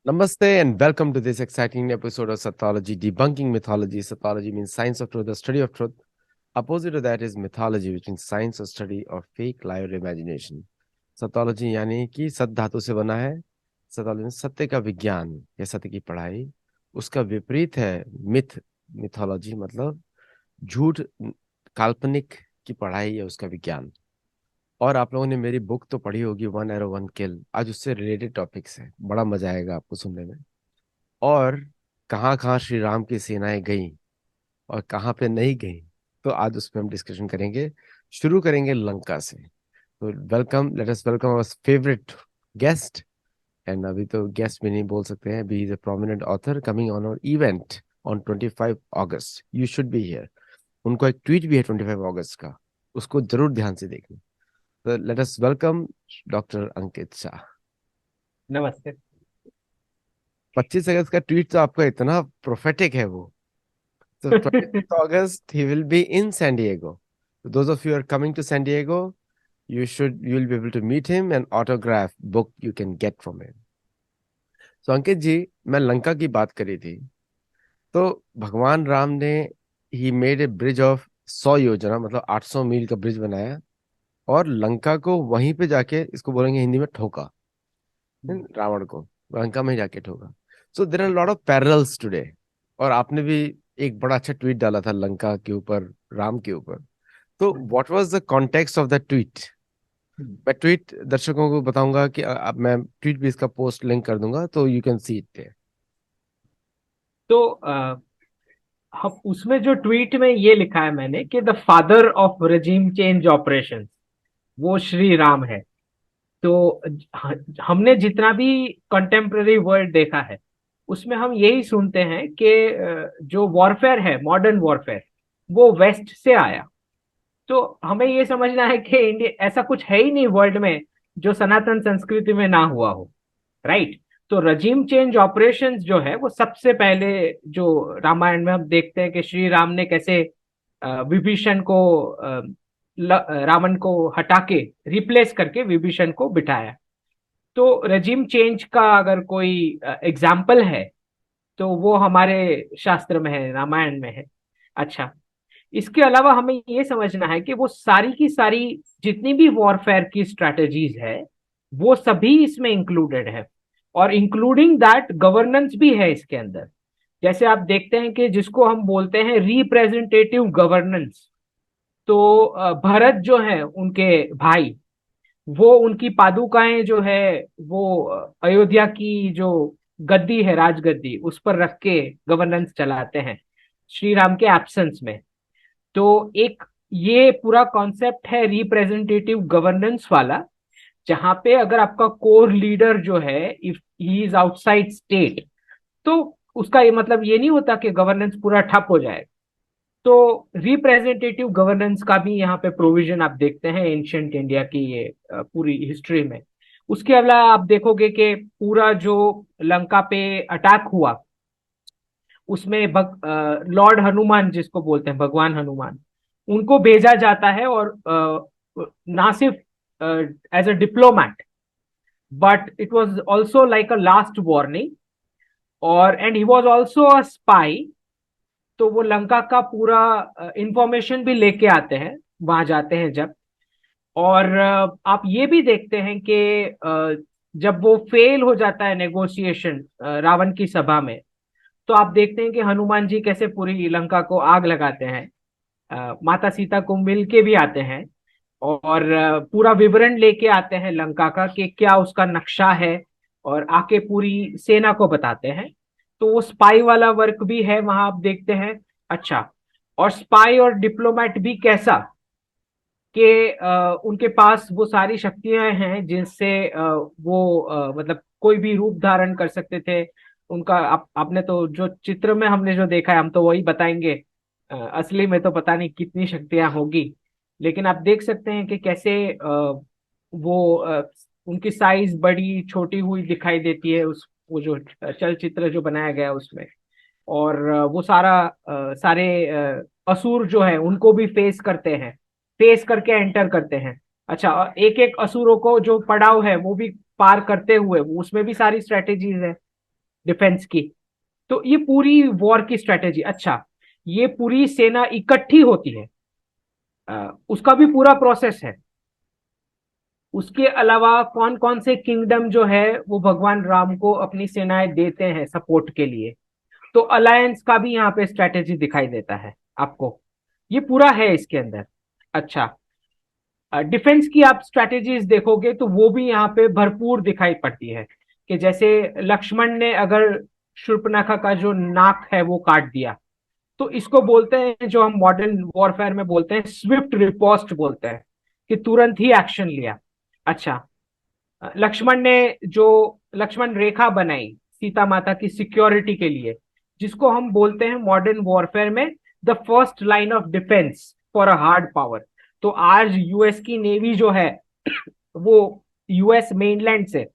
Namaste and welcome to this exciting episode of Sathology, debunking mythology. Sathology means science of truth, the study of truth. Opposite to that is mythology, which means science or study of fake, lie or imagination. Sathology यानी कि सत धातु से बना है. Sathology सत्य का विज्ञान या सत्य की पढ़ाई. उसका विपरीत है मिथ. मिथोलॉजी मतलब झूठ, काल्पनिक की पढ़ाई या उसका विज्ञान. और आप लोगों ने मेरी बुक तो पढ़ी होगी, वन एरो वन किल. आज उससे रिलेटेड टॉपिक्स है, बड़ा मजा आएगा आपको सुनने में. और कहाँ कहाँ श्री राम की सेनाएं गईं और कहाँ पे नहीं गईं, तो आज उस पर हम डिस्कशन करेंगे. शुरू करेंगे लंका से. तो welcome, let us welcome our favourite guest. And अभी तो गेस्ट भी नहीं बोल सकते हैं, B is a prominent author coming on our event on 25 August. You should be here. उनको एक ट्वीट भी है 25 अगस्त का, उसको जरूर ध्यान से देखना. तो लेट अस वेलकम डॉक्टर अंकित शाह. नमस्ते। 25 अगस्त का ट्वीट तो आपका इतना प्रोफेटिक है वो. So 25th August, he will be in San Diego. So those of you who are coming to San Diego, you'll be able to meet him and autograph book you can get from him. So अंकित जी, मैं लंका की बात करी थी. तो भगवान राम ने he made a bridge of 100 योजना, मतलब 800 मील का ब्रिज बनाया. और लंका को वहीं पे जाके, इसको बोलेंगे हिंदी में ठोका. रावण को लंका में ही जाके ठोका. So there are lot of parallels today. और आपने भी एक बड़ा अच्छा ट्वीट डाला था लंका के ऊपर, राम के ऊपर. तो what was the context of the tweet? मैं ट्वीट दर्शकों को बताऊंगा कि अब मैं ट्वीट भी इसका पोस्ट लिंक कर दूंगा, तो यू कैन सी इट. तो हम उसमें जो ट्वीट में ये लिखा है मैंने कि the father of regime change operation वो श्री राम है। तो हमने जितना भी कंटेम्प्ररी वर्ल्ड देखा है उसमें हम यही सुनते हैं कि जो वॉरफेयर है, मॉडर्न वॉरफेयर, वो वेस्ट से आया। तो हमें ये समझना है कि इंडिया ऐसा कुछ है ही नहीं वर्ल्ड में जो सनातन संस्कृति में ना हुआ हो, राइट। तो रजीम चेंज ऑपरेशंस जो है वो सबसे पहले जो रामायण में हम देखते हैं कि श्री राम ने कैसे विभीषण को रावण को हटा के रिप्लेस करके विभीषण को बिठाया। तो रजीम चेंज का अगर कोई एग्जाम्पल है तो वो हमारे शास्त्र में है, रामायण में है। अच्छा, इसके अलावा हमें ये समझना है कि वो सारी की सारी जितनी भी वॉरफेयर की स्ट्रैटेजीज है वो सभी इसमें इंक्लूडेड है, और इंक्लूडिंग दैट गवर्नेंस भी है इसके अंदर। जैसे आप देखते हैं कि जिसको हम बोलते हैं रिप्रेजेंटेटिव गवर्नेंस, तो भरत जो है उनके भाई, वो उनकी पादुकाएं जो है वो अयोध्या की जो गद्दी है, राजगद्दी, उस पर रख के गवर्नेंस चलाते हैं श्री राम के एब्सेंस में। तो एक ये पूरा कॉन्सेप्ट है रिप्रेजेंटेटिव गवर्नेंस वाला, जहां पे अगर आपका कोर लीडर जो है if he is outside state, तो उसका ये मतलब ये नहीं होता कि गवर्नेंस पूरा ठप हो जाए। तो रिप्रेजेंटेटिव गवर्नेंस का भी यहाँ पे प्रोविजन आप देखते हैं एंशियंट इंडिया की ये पूरी हिस्ट्री में। उसके अलावा आप देखोगे कि पूरा जो लंका पे अटैक हुआ उसमें लॉर्ड हनुमान, जिसको बोलते हैं भगवान हनुमान, उनको भेजा जाता है, और ना सिर्फ as a diplomat but it was also like a last warning, और and he was also a spy. तो वो लंका का पूरा इंफॉर्मेशन भी लेके आते हैं वहां जाते हैं जब। और आप ये भी देखते हैं कि जब वो फेल हो जाता है नेगोशिएशन रावण की सभा में, तो आप देखते हैं कि हनुमान जी कैसे पूरी लंका को आग लगाते हैं। माता सीता को मिल के भी आते हैं, और पूरा विवरण लेके आते हैं लंका का कि क्या उसका नक्शा है, और आके पूरी सेना को बताते हैं। तो वो स्पाई वाला वर्क भी है वहां, आप देखते हैं। अच्छा, और स्पाई और डिप्लोमेट भी कैसा कि उनके पास वो सारी शक्तियां हैं जिनसे वो मतलब कोई भी रूप धारण कर सकते थे। उनका आपने तो जो चित्र में हमने जो देखा है हम तो वही बताएंगे, असली में तो पता नहीं कितनी शक्तियां होगी। लेकिन आप देख सकते हैं कि कैसे वो उनकी साइज बड़ी छोटी हुई दिखाई देती है उस वो जो चलचित्र जो बनाया गया है उसमें। और वो सारे असुर जो है उनको भी फेस करते हैं, फेस करके एंटर करते हैं। अच्छा, और एक एक असुरों को जो पड़ाव है वो भी पार करते हुए, उसमें भी सारी स्ट्रेटेजीज है। डिफेंस की। तो ये पूरी वॉर की स्ट्रेटेजी। अच्छा, ये पूरी सेना इकट्ठी होती है, उसका भी पूरा प्रोसेस है। उसके अलावा कौन कौन से किंगडम जो है वो भगवान राम को अपनी सेनाएं देते हैं सपोर्ट के लिए। तो अलायंस का भी यहाँ पे स्ट्रेटेजी दिखाई देता है आपको, ये पूरा है इसके अंदर। अच्छा, डिफेंस की आप स्ट्रेटेजीज देखोगे तो वो भी यहाँ पे भरपूर दिखाई पड़ती है। कि जैसे लक्ष्मण ने अगर शूर्पणखा का जो नाक है वो काट दिया, तो इसको बोलते हैं, जो हम मॉडर्न वॉरफेयर में बोलते हैं, स्विफ्ट रिपोस्ट बोलते हैं, कि तुरंत ही एक्शन लिया। अच्छा, लक्ष्मण ने जो लक्ष्मण रेखा बनाई सीता माता की सिक्योरिटी के लिए, जिसको हम बोलते हैं मॉडर्न वॉरफेयर में the first line of defence for a hard power. तो आज यूएस की नेवी जो है वो यूएस मेनलैंड से,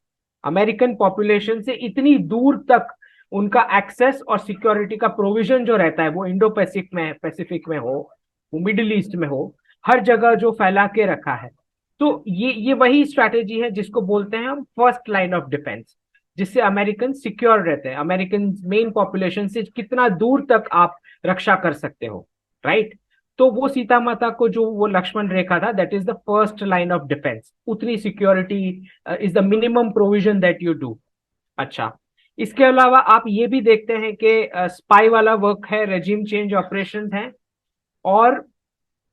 अमेरिकन पॉपुलेशन से इतनी दूर तक उनका एक्सेस और सिक्योरिटी का प्रोविजन जो रहता है, वो इंडो पैसिफिक में हो, वो मिडिल ईस्ट में हो, हर जगह जो फैला के रखा है। तो ये वही स्ट्रैटेजी है जिसको बोलते हैं हम फर्स्ट लाइन ऑफ डिफेंस, जिससे अमेरिकन सिक्योर रहते हैं। अमेरिकन मेन पॉपुलेशन से कितना दूर तक आप रक्षा कर सकते हो, राइट। तो वो सीता माता को जो वो लक्ष्मण रेखा था, that is the first line of defence. उतनी security is the minimum provision that you do. अच्छा, इसके अलावा आप ये भी देखते हैं कि स्पाई वाला वर्क है, रेजिम चेंज ऑपरेशन है। और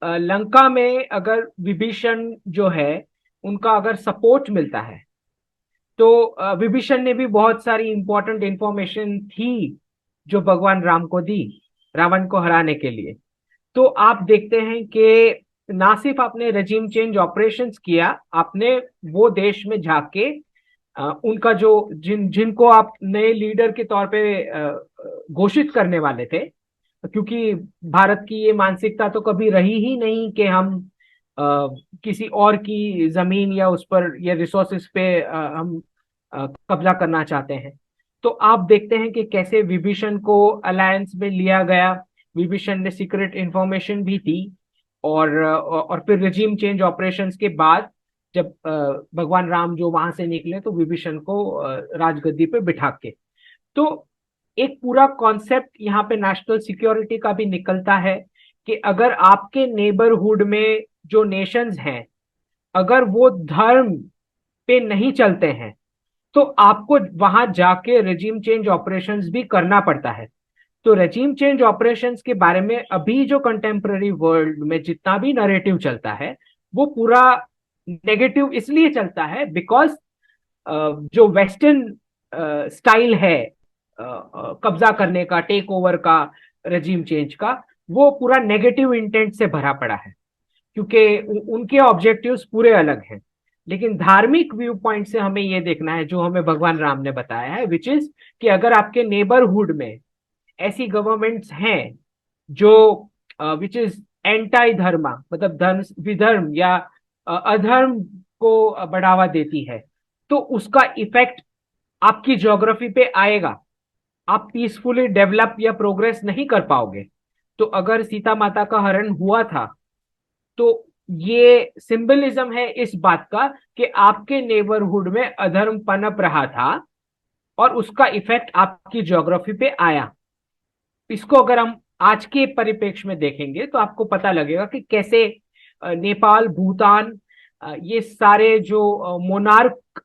लंका में अगर विभीषण जो है उनका अगर सपोर्ट मिलता है, तो विभीषण ने भी बहुत सारी इंपॉर्टेंट इंफॉर्मेशन थी जो भगवान राम को दी रावण को हराने के लिए। तो आप देखते हैं कि ना सिर्फ आपने रेजिम चेंज ऑपरेशंस किया, आपने वो देश में जाके उनका जो जिनको आप नए लीडर के तौर पे घोषित करने वाले थे, क्योंकि भारत की ये मानसिकता तो कभी रही ही नहीं कि हम किसी और की जमीन या उस पर या रिसोर्सेस पे हम कब्जा करना चाहते हैं। तो आप देखते हैं कि कैसे विभीषण को अलायंस में लिया गया, विभीषण ने सीक्रेट इंफॉर्मेशन भी दी। और फिर रेजिम चेंज ऑपरेशंस के बाद जब भगवान राम जो वहां से निकले, तो विभीषण को राजगद्दी पे बिठा के, तो एक पूरा कॉन्सेप्ट यहाँ पे नेशनल सिक्योरिटी का भी निकलता है कि अगर आपके नेबरहुड में जो नेशंस हैं, अगर वो धर्म पे नहीं चलते हैं, तो आपको वहां जाके रेजिम चेंज ऑपरेशंस भी करना पड़ता है। तो रेजिम चेंज ऑपरेशंस के बारे में अभी जो कंटेम्पररी वर्ल्ड में जितना भी नरेटिव चलता है, वो पूरा नेगेटिव इसलिए चलता है बिकॉज जो वेस्टर्न स्टाइल है कब्जा करने का, टेक ओवर का, रेजिम चेंज का, वो पूरा नेगेटिव इंटेंट से भरा पड़ा है, क्योंकि उनके ऑब्जेक्टिव्स पूरे अलग हैं। लेकिन धार्मिक व्यू पॉइंट से हमें ये देखना है, जो हमें भगवान राम ने बताया है, विच इज कि अगर आपके नेबरहुड में ऐसी गवर्नमेंट्स हैं जो विच इज एंटाई धर्मा, मतलब धर्म विधर्म या अधर्म को बढ़ावा देती है, तो उसका इफेक्ट आपकी ज्योग्राफी पे आएगा। आप पीसफुली डेवलप या प्रोग्रेस नहीं कर पाओगे। तो अगर सीता माता का हरण हुआ था, तो ये सिंबलिज्म है इस बात का कि आपके नेबरहुड में अधर्म पनप रहा था और उसका इफेक्ट आपकी ज्योग्राफी पे आया। इसको अगर हम आज के परिप्रेक्ष्य में देखेंगे तो आपको पता लगेगा कि कैसे नेपाल, भूटान, ये सारे जो मोनार्क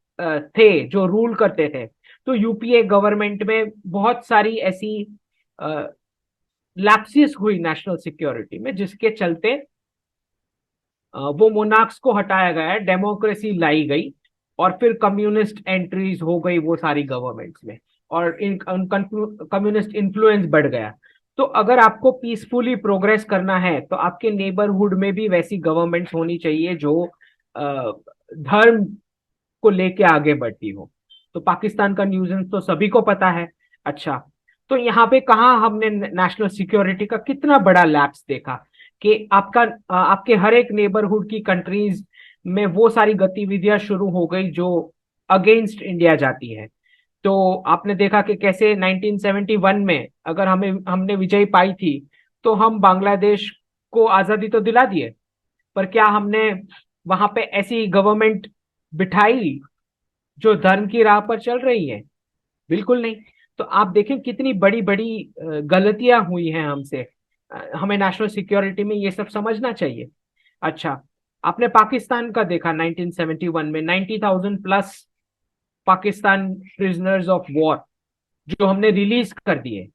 थे जो रूल करते थे, तो यूपीए गवर्नमेंट में बहुत सारी ऐसी लैप्सेस हुई नेशनल सिक्योरिटी में, जिसके चलते वो मोनार्क्स को हटाया गया, डेमोक्रेसी लाई गई, और फिर कम्युनिस्ट एंट्रीज हो गई वो सारी गवर्नमेंट्स में, और इन कम्युनिस्ट इन्फ्लुएंस बढ़ गया। तो अगर आपको पीसफुली प्रोग्रेस करना है, तो आपके नेबरहुड में भी वैसी गवर्नमेंट्स होनी चाहिए जो धर्म को लेके आगे बढ़ती हो। तो पाकिस्तान का न्यूज़ेंस तो सभी को पता है। अच्छा, तो यहाँ पे कहाँ हमने नेशनल सिक्योरिटी का कितना बड़ा लैप्स देखा कि आपके हर एक नेबरहुड की कंट्रीज में वो सारी गतिविधियां शुरू हो गई जो अगेंस्ट इंडिया जाती है। तो आपने देखा कि कैसे 1971 में अगर हमने विजय पाई थी, तो हम बांग्लादेश को आजादी तो दिला दिए, पर क्या हमने वहां पे ऐसी गवर्नमेंट बिठाई जो धर्म की राह पर चल रही है? बिल्कुल नहीं। तो आप देखें कितनी बड़ी बड़ी गलतियां हुई हैं हमसे। हमें नेशनल सिक्योरिटी में ये सब समझना चाहिए। अच्छा, आपने पाकिस्तान का देखा 1971 में 90,000 plus Pakistan prisoners of war जो हमने रिलीज कर दिए।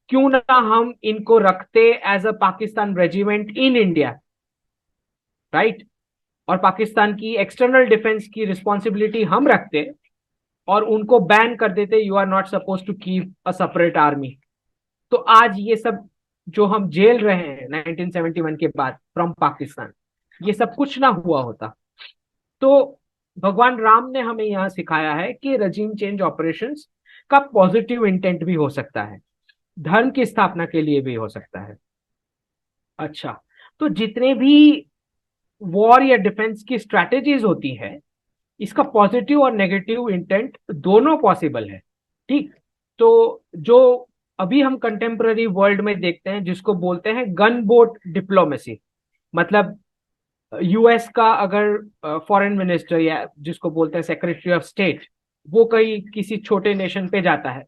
क्यों ना हम इनको रखते as a Pakistan regiment in India, right? और पाकिस्तान की एक्सटर्नल डिफेंस की रिस्पॉन्सिबिलिटी हम रखते और उनको बैन कर देते, you are not suppose to keep a separate army. तो आज ये सब जो हम झेल रहे हैं 1971 के बाद फ्रॉम पाकिस्तान, ये सब कुछ ना हुआ होता। तो भगवान राम ने हमें यहां सिखाया है कि रजीम चेंज ऑपरेशंस का पॉजिटिव इंटेंट भी हो सकता है, धर्म की स्थापना के लिए भी हो सकता है। अच्छा, तो जितने भी वॉर या डिफेंस की स्ट्रैटेजीज होती है, इसका पॉजिटिव और नेगेटिव इंटेंट दोनों पॉसिबल है। ठीक, तो जो अभी हम कंटेम्पररी वर्ल्ड में देखते हैं जिसको बोलते हैं गन बोट डिप्लोमेसी, मतलब यूएस का अगर फॉरेन मिनिस्टर या जिसको बोलते हैं सेक्रेटरी ऑफ स्टेट, वो कहीं किसी छोटे नेशन पे जाता है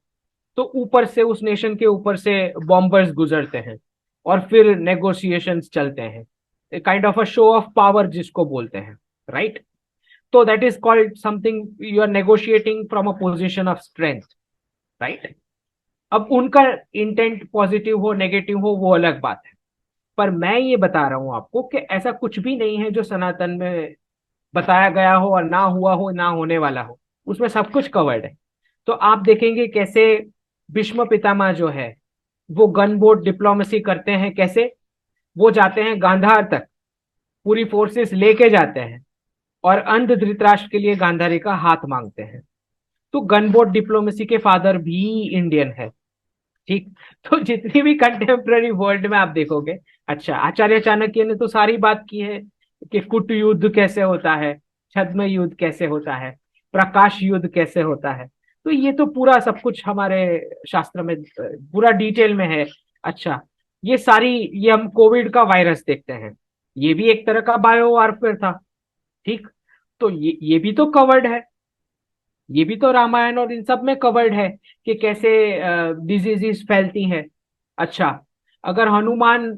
तो ऊपर से उस नेशन के ऊपर से बॉम्बर्स गुजरते हैं और फिर नेगोशिएशंस चलते हैं, kind of a show of power जिसको बोलते हैं, राइट? तो that is called something, you are negotiating from a position of strength, right? अब उनका इंटेंट पॉजिटिव हो नेगेटिव हो वो अलग बात है, पर मैं ये बता रहा हूं आपको कि ऐसा कुछ भी नहीं है जो सनातन में बताया गया हो और ना हुआ हो ना होने वाला हो, उसमें सब कुछ कवर्ड है। तो आप देखेंगे कैसे भीष्म पितामह जो है वो गन बोट डिप्लोमेसी करते हैं। कैसे? वो जाते हैं गांधार तक, पूरी फोर्सेस लेके जाते हैं और अंध धृतराष्ट्र के लिए गांधारी का हाथ मांगते हैं। तो गन बोट डिप्लोमेसी के फादर भी इंडियन है। ठीक, तो जितनी भी कंटेम्प्ररी वर्ल्ड में आप देखोगे, अच्छा आचार्य चाणक्य ने तो सारी बात की है कि कुट युद्ध कैसे होता है, छद्म युद्ध कैसे होता है, प्रकाश युद्ध कैसे होता है। तो ये तो पूरा सब कुछ हमारे शास्त्र में पूरा डिटेल में है। अच्छा, ये सारी, ये हम कोविड का वायरस देखते हैं, ये भी एक तरह का बायो वारफेयर था। ठीक, तो ये भी तो कवर्ड है, ये भी तो रामायण और इन सब में कवर्ड है कि कैसे डिजीजेस फैलती हैं। अच्छा, अगर हनुमान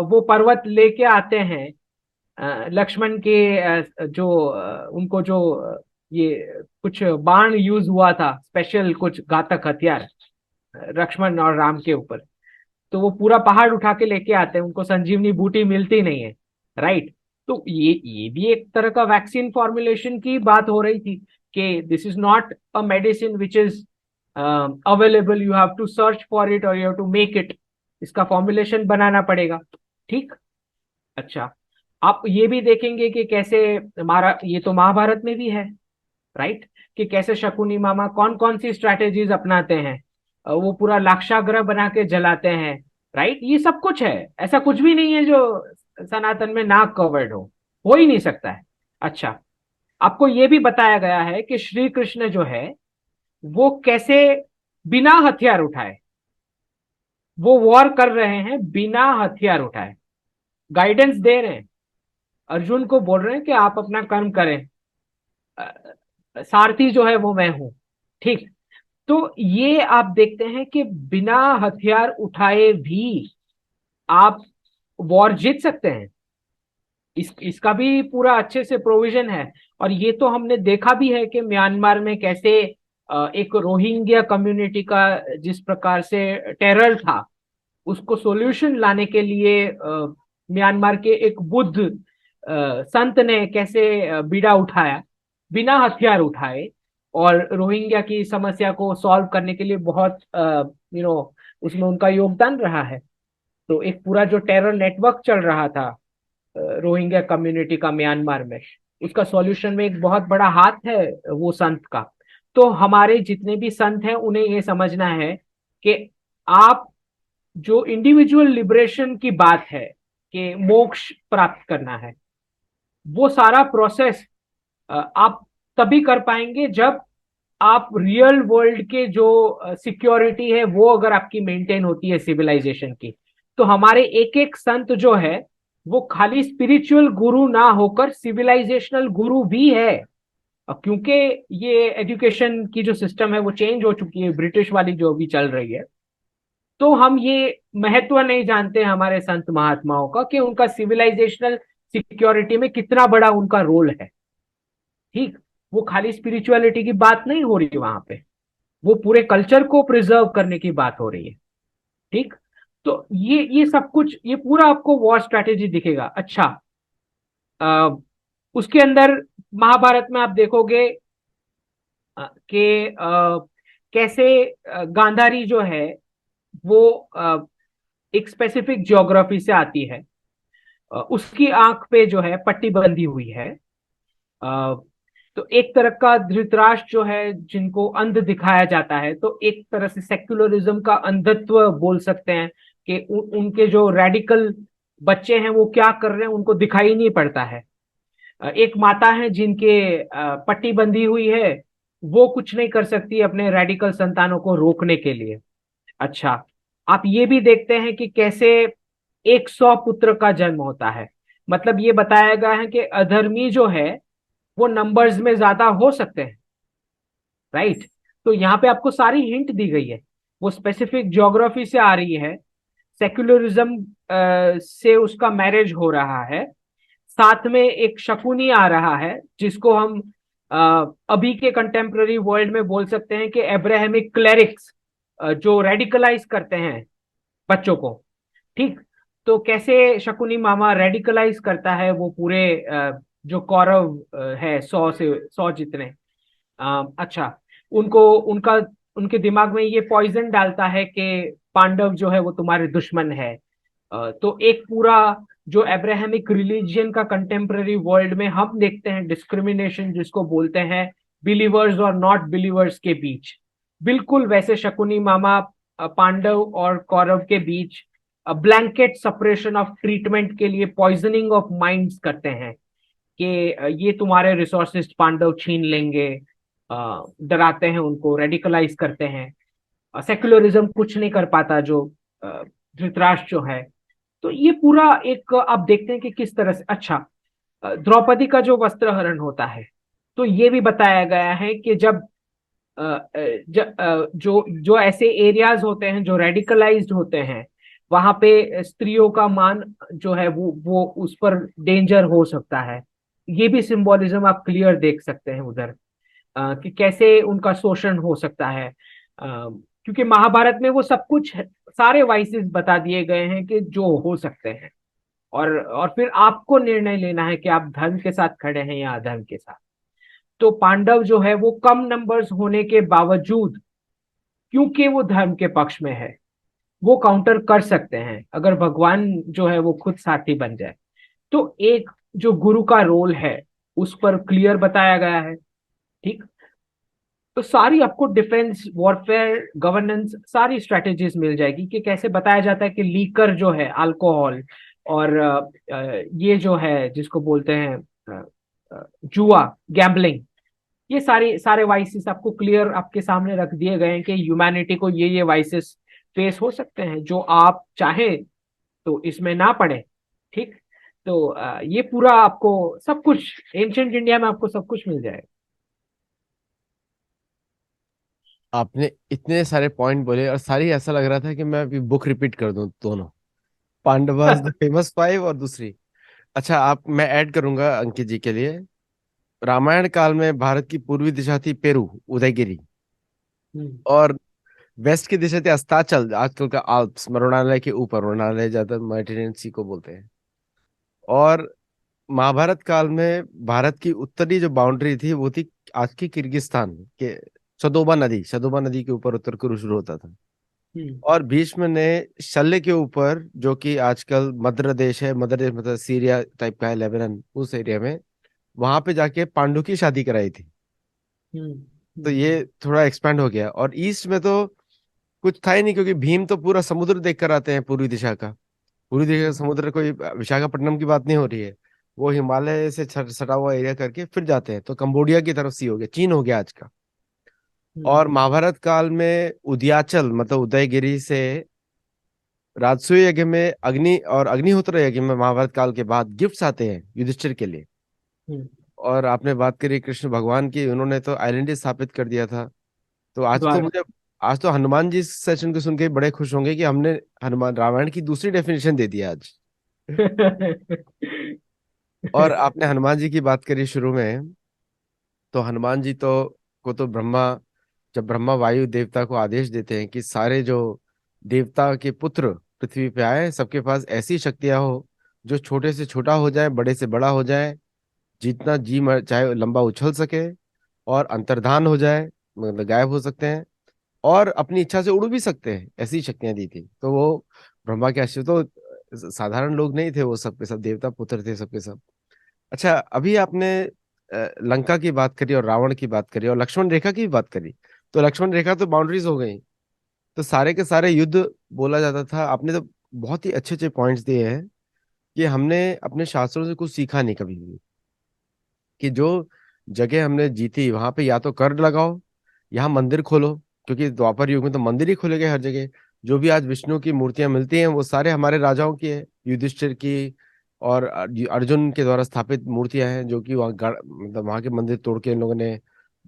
वो पर्वत लेके आते हैं, लक्ष्मण के जो उनको जो ये कुछ बाण यूज हुआ था, स्पेशल कुछ घातक हथियार लक्ष्मण और राम के ऊपर, तो वो पूरा पहाड़ उठा के लेके आते हैं, उनको संजीवनी बूटी मिलती नहीं है, राइट? तो ये भी एक तरह का वैक्सीन फॉर्मुलेशन की बात हो रही थी कि this is not a medicine which is available, you have to search for it और you have to make it, इसका फॉर्मुलेशन बनाना पड़ेगा। ठीक, अच्छा, आप ये भी देखेंगे कि कैसे ये तो महाभारत में भी है, राइट? कि कैसे शकुनी मामा कौन कौन सी स्ट्रैटेजीज अपनाते हैं, वो पूरा लाक्षागृह बना के जलाते हैं, राइट? ये सब कुछ है, ऐसा कुछ भी नहीं है जो सनातन में ना कवर्ड हो ही नहीं सकता है। अच्छा, आपको ये भी बताया गया है कि श्री कृष्ण जो है वो कैसे बिना हथियार उठाए वो वॉर कर रहे हैं, बिना हथियार उठाए गाइडेंस दे रहे हैं, अर्जुन को बोल रहे हैं कि आप अपना कर्म करें, सारथी जो है वो मैं हूं। ठीक, तो ये आप देखते हैं कि बिना हथियार उठाए भी आप वॉर जीत सकते हैं। इसका भी पूरा अच्छे से प्रोविजन है। और ये तो हमने देखा भी है कि म्यांमार में कैसे एक रोहिंग्या कम्युनिटी का जिस प्रकार से टेरर था, उसको सॉल्यूशन लाने के लिए म्यांमार के एक बुद्ध संत ने कैसे बीड़ा उठाया बिना हथियार उठाए, और रोहिंग्या की समस्या को सॉल्व करने के लिए बहुत उसमें उनका योगदान रहा है। तो एक पूरा जो टेरर नेटवर्क चल रहा था रोहिंग्या कम्युनिटी का म्यांमार में, उसका सॉल्यूशन में एक बहुत बड़ा हाथ है वो संत का। तो हमारे जितने भी संत हैं उन्हें ये समझना है कि आप जो इंडिविजुअल लिबरेशन की बात है कि मोक्ष प्राप्त करना है, वो सारा प्रोसेस आप तभी कर पाएंगे जब आप रियल वर्ल्ड के जो सिक्योरिटी है वो अगर आपकी मेंटेन होती है सिविलाइजेशन की। तो हमारे एक एक संत जो है वो खाली स्पिरिचुअल गुरु ना होकर सिविलाइजेशनल गुरु भी है। क्योंकि ये एजुकेशन की जो सिस्टम है वो चेंज हो चुकी है, ब्रिटिश वाली जो अभी चल रही है, तो हम ये महत्व नहीं जानते हमारे संत महात्माओं का कि उनका सिविलाइजेशनल सिक्योरिटी में कितना बड़ा उनका रोल है। ठीक, वो खाली स्पिरिचुअलिटी की बात नहीं हो रही वहां पे, वो पूरे कल्चर को प्रिजर्व करने की बात हो रही है। ठीक, तो ये सब कुछ, ये पूरा आपको वॉर स्ट्रैटेजी दिखेगा। अच्छा, आ, उसके अंदर महाभारत में आप देखोगे कि कैसे गांधारी जो है वो एक स्पेसिफिक ज्योग्राफी से आती है। उसकी आंख पे जो है पट्टी बंधी हुई है। अ, तो एक तरह का धृतराष्ट्र जो है जिनको अंध दिखाया जाता है, तो एक तरह से सेक्युलरिज्म का अंधत्व बोल सकते हैं कि उनके जो रेडिकल बच्चे हैं वो क्या कर रहे हैं उनको दिखाई नहीं पड़ता है। एक माता है जिनके पट्टी बंधी हुई है, वो कुछ नहीं कर सकती अपने रेडिकल संतानों को रोकने के लिए। अच्छा, आप ये भी देखते हैं कि कैसे 100 पुत्र का जन्म होता है। मतलब ये बताया गया है कि अधर्मी जो है वो नंबर्स में ज्यादा हो सकते हैं। राइट, तो यहाँ पे आपको सारी हिंट दी गई है, वो स्पेसिफिक ज्योग्राफी से आ रही है, सेक्युलरिज्म से उसका मैरिज हो रहा है, साथ में एक शकुनी आ रहा है जिसको हम अभी के कंटेम्प्ररी वर्ल्ड में बोल सकते हैं कि एब्राहमिक क्लेरिक्स, जो रेडिकलाइज करते हैं बच्चों को। ठीक, तो कैसे शकुनी मामा रेडिकलाइज करता है वो पूरे जो कौरव है 100 जितने। अच्छा, उनको उनका उनके दिमाग में ये पॉइजन डालता है कि पांडव जो है वो तुम्हारे दुश्मन है। तो एक पूरा जो अब्राहमिक रिलीजियन का कंटेम्प्ररी वर्ल्ड में हम देखते हैं डिस्क्रिमिनेशन जिसको बोलते हैं बिलीवर्स और नॉट बिलीवर्स के बीच, बिल्कुल वैसे शकुनी मामा पांडव और कौरव के बीच ब्लैंकेट सेपरेशन ऑफ ट्रीटमेंट के लिए पॉइजनिंग ऑफ माइंड्स करते हैं कि ये तुम्हारे रिसोर्सेज पांडव छीन लेंगे। डराते हैं उनको, रेडिकलाइज करते हैं। सेक्युलरिज्म कुछ नहीं कर पाता जो धृतराष्ट्र जो है। तो ये पूरा एक आप देखते हैं कि किस तरह से। अच्छा, द्रौपदी का जो वस्त्र हरण होता है, तो ये भी बताया गया है कि जब जो जो ऐसे एरियाज होते हैं जो रेडिकलाइज्ड होते हैं, वहां पे स्त्रियों का मान जो है वो उस पर डेंजर हो सकता है। ये भी सिंबोलिज्म आप क्लियर देख सकते हैं उधर, कि कैसे उनका शोषण हो सकता है। क्योंकि महाभारत में वो सब कुछ सारे वाइसेस बता दिए गए हैं कि जो हो सकते हैं, और फिर आपको निर्णय लेना है कि आप धर्म के साथ खड़े हैं या अधर्म के साथ। तो पांडव जो है वो कम नंबर्स होने के बावजूद, क्योंकि वो धर्म के पक्ष में है, वो काउंटर कर सकते हैं अगर भगवान जो है वो खुद साथी बन जाए। तो एक जो गुरु का रोल है उस पर क्लियर बताया गया है। ठीक, तो सारी आपको डिफेंस, वॉरफेयर, गवर्नेंस, सारी स्ट्रेटेजीज मिल जाएगी कि कैसे बताया जाता है कि लीकर जो है अल्कोहल, और ये जो है जिसको बोलते हैं जुआ, गैम्बलिंग, ये सारे वाइसेस आपको क्लियर आपके सामने रख दिए गए हैं कि ह्यूमैनिटी को ये वाइसेस फेस हो सकते हैं जो आप चाहें तो इसमें ना पड़े। ठीक, तो ये पूरा आपको सब कुछ एंशिएंट इंडिया में आपको सब कुछ मिल जाएगा। आपने इतने सारे पॉइंट बोले और सारी ऐसा लग रहा था कि मैं अभी बुक रिपीट कर दूं दोनों, पांडवास द फेमस फाइव और दूसरी। अच्छा, आप मैं ऐड करूंगा अंकित जी के लिए। रामायण काल में भारत की पूर्वी दिशा थी पेरू, उदयगिरी। हम्म। और वेस्ट की दिशा थी अस्ताचल, आजकल का आल्प्स, मरुणालय के ऊपर, मरुणालय ज्यादा मेडिटेरेनियन सी को बोलते हैं। और महाभारत काल में भारत की उत्तरी जो बाउंड्री थी वो थी आज की किर्गिस्तान के, सदोबा नदी के ऊपर उत्तर को शुरू होता था। हम्म। और भीष्म ने शल्य के ऊपर, जो कि आजकल मध्य देश है, मध्य देश मतलब सीरिया टाइप का है, लेबनान, उस एरिया में, वहां पे जाके पांडु की शादी कराई थी। हम्म। तो हम्म। ये थोड़ा एक्सपेंड हो गया। और ईस्ट में तो कुछ था ही नहीं, क्योंकि भीम तो पूरा समुद्र देख कर आते हैं पूर्वी दिशा का। पूर्वी दिशा का हम्म। समुद्र, कोई विशाखापट्टनम की बात नहीं हो रही है। वो हिमालय से सटा हुआ एरिया करके फिर जाते हैं, तो कंबोडिया की तरफ सी हो गया, चीन हो गया आज का। और हम्म। महाभारत काल में उदयाचल मतलब उदयगिरी से राजसूय यज्ञ में अग्नि और अग्निहोत्र यज्ञ में महाभारत काल के बाद गिफ्ट्स आते हैं युधिष्ठिर के लिए। हम्म। और आपने बात करी कृष्ण भगवान की, उन्होंने तो आइलैंड ही स्थापित कर दिया था। तो द्वार आज तो हनुमान जी इस सेशन को सुन के बड़े खुश होंगे कि हमने हनुमान रामायण की दूसरी डेफिनेशन दे दी आज। और आपने हनुमान जी की बात करी शुरू में, तो हनुमान जी तो ब्रह्मा, जब ब्रह्मा वायु देवता को आदेश देते हैं कि सारे जो देवता के पुत्र पृथ्वी पे आए, सबके पास ऐसी शक्तियां हो जो छोटे से छोटा हो जाए, बड़े से बड़ा हो जाए, जितना चाहे लंबा उछल सके, और अंतर्धान हो जाए, मतलब गायब हो सकते हैं, और अपनी इच्छा से उड़ भी सकते हैं, ऐसी शक्तियां दी थी। तो वो ब्रह्मा के आश्रय तो साधारण लोग नहीं थे, वो सबके सब देवता पुत्र थे सबके सब। अच्छा, अभी आपने लंका की बात करी और रावण की बात करी और लक्ष्मण रेखा की भी बात करी। तो लक्ष्मण रेखा तो बाउंड्रीज हो गई, तो सारे के सारे युद्ध बोला जाता था। आपने तो बहुत ही अच्छे अच्छे पॉइंट्स दिए हैं कि हमने अपने शास्त्रों से कुछ सीखा नहीं कभी भी, कि जो जगह हमने जीती वहां पे या तो कर लगाओ, यहाँ मंदिर खोलो, क्योंकि द्वापर युग में तो मंदिर ही खोले गए हर जगह। जो भी आज विष्णु की मूर्तियां मिलती हैं वो सारे हमारे राजाओं की है, युधिष्ठिर की और अर्जुन के द्वारा स्थापित मूर्तियां हैं, जो कि मतलब वहां के मंदिर तोड़ के इन लोगों ने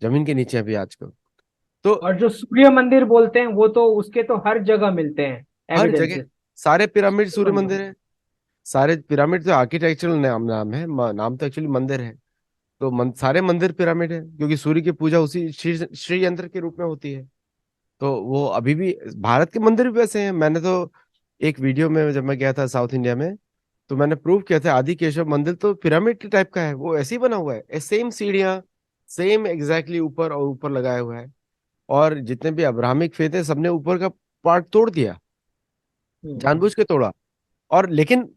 जमीन के नीचे अभी आजकल। तो और जो सूर्य मंदिर बोलते हैं वो तो उसके तो हर जगह मिलते हैं हर जगह एविडेंसेस। सारे पिरामिड सूर्य मंदिर है। सारे पिरामिड तो आर्किटेक्चरल नाम नाम है, नाम तो एक्चुअली मंदिर है। तो सारे मंदिर पिरामिड है, क्योंकि सूर्य की पूजा उसी श्री यंत्र के रूप में होती है। तो वो अभी भी भारत के मंदिर भी वैसे हैं। मैंने तो एक वीडियो में जब मैं गया था साउथ इंडिया में, तो मैंने प्रूव किया था आदि केशव मंदिर तो पिरामिड के टाइप का है, वो ऐसे ही बना हुआ है, सेम सीढ़ियाँ, सेम एग्जैक्टली ऊपर और ऊपर लगाया हुआ है। और जितने भी अब्राहमिक फेथ है सबने ऊपर का पार्ट तोड़ दिया, हम्म। जानबूझ के तोड़ा। और लेकिन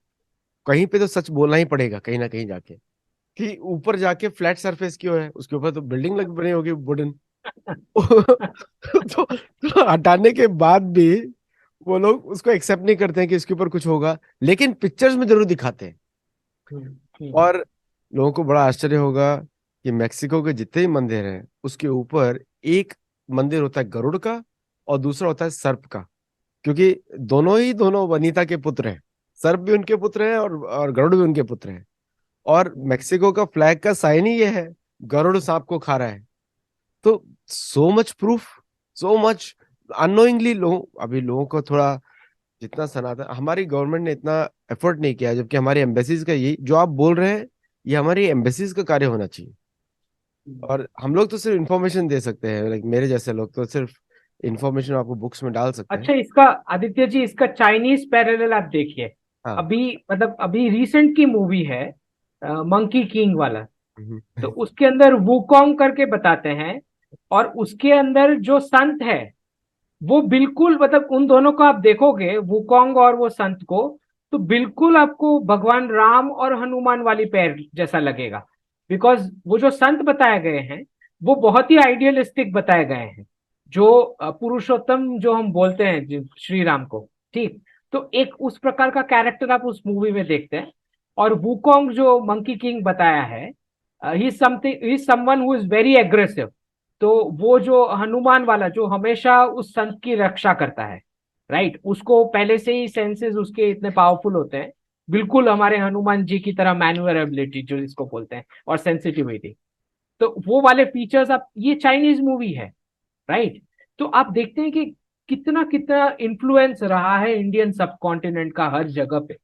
कहीं पे तो सच बोलना ही पड़ेगा कहीं ना कहीं जाके, कि ऊपर जाके फ्लैट सरफेस क्यों है, उसके ऊपर तो बिल्डिंग लग बनी होगी वुडन। तो हटाने के बाद भी वो लोग उसको एक्सेप्ट नहीं करते हैं कि इसके ऊपर कुछ होगा, लेकिन पिक्चर्स में जरूर दिखाते हैं। हम्म। और लोगों को बड़ा आश्चर्य होगा कि मेक्सिको के जितने भी मंदिर हैं उसके ऊपर एक मंदिर होता है गरुड़ का और दूसरा होता है सर्प का, क्योंकि दोनों वनीता के पुत्र हैं। सर्प भी उनके पुत्र हैं और गरुड़ भी उनके पुत्र हैं। और मेक्सिको का फ्लैग का साइन ही ये है, गरुड़ सांप को खा रहा है। तो so much proof, so much annoyingly लोग, अभी लोगों को थोड़ा, जितना सनातन हमारी गवर्नमेंट ने इतना एफर्ट नहीं किया, जबकि हमारी एम्बेसीज का, ये जो आप बोल रहे हैं ये हमारी एम्बेसीज का कार्य होना चाहिए। और हम लोग तो सिर्फ इंफॉर्मेशन दे सकते हैं, लाइक मेरे जैसे लोग तो सिर्फ इंफॉर्मेशन आपको बुक्स में डाल सकते हैं। अच्छा, इसका आदित्य जी इसका चाइनीज पैरेलल आप देखिए। हाँ। अभी मतलब अभी रिसेंट की मूवी है मंकी किंग वाला। हम्म। तो उसके अंदर वुकोंग करके बताते हैं, और उसके अंदर जो संत है वो बिल्कुल, मतलब उन दोनों को आप देखोगे, वुकोंग और वो संत को, तो बिल्कुल आपको भगवान राम और हनुमान वाली पैर जैसा लगेगा। बिकॉज वो जो संत बताए गए हैं वो बहुत ही आइडियलिस्टिक बताए गए हैं। जो पुरुषोत्तम जो हम बोलते हैं श्री राम को, ठीक। तो एक उस प्रकार का कैरेक्टर आप उस मूवी में देखते हैं। और वुकोंग जो मंकी किंग बताया है, he something, he someone who is very aggressive. तो वो जो हनुमान वाला जो हमेशा उस संत की रक्षा करता है, राइट, उसको पहले से ही सेंसेस उसके इतने पावरफुल होते हैं, बिल्कुल हमारे हनुमान जी की तरह मैन्युअरेबिलिटी जो इसको बोलते हैं, और सेंसिटिविटी। तो वो वाले फीचर्स आप, ये चाइनीज मूवी है, राइट। तो आप देखते हैं कि कितना कितना इन्फ्लुएंस रहा है इंडियन सब कॉन्टिनेंट का हर जगह पे।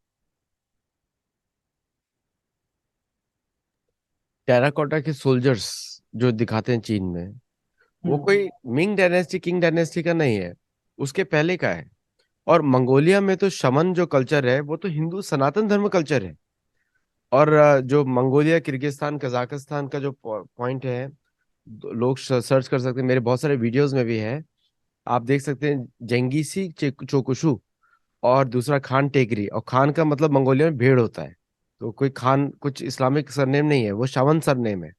टेराकोटा के सोल्जर्स जो दिखाते हैं चीन में, वो हम्म। कोई मिंग डायनेस्टी किंग डायनेस्टी का नहीं है, उसके पहले का है। और मंगोलिया में तो शमन जो कल्चर है वो तो हिंदू सनातन धर्म कल्चर है। और जो मंगोलिया, किर्गिस्तान, कजाकिस्तान का जो पॉइंट है, लोग सर्च कर सकते हैं, मेरे बहुत सारे वीडियोस में भी है। आप देख सकते हैं जेंगिसी चोकुशु, और दूसरा खान टेकरी। और खान का मतलब मंगोलिया में भेड़ होता है। तो कोई खान कुछ इस्लामिक सरनेम नहीं है, वो शमन सरनेम है,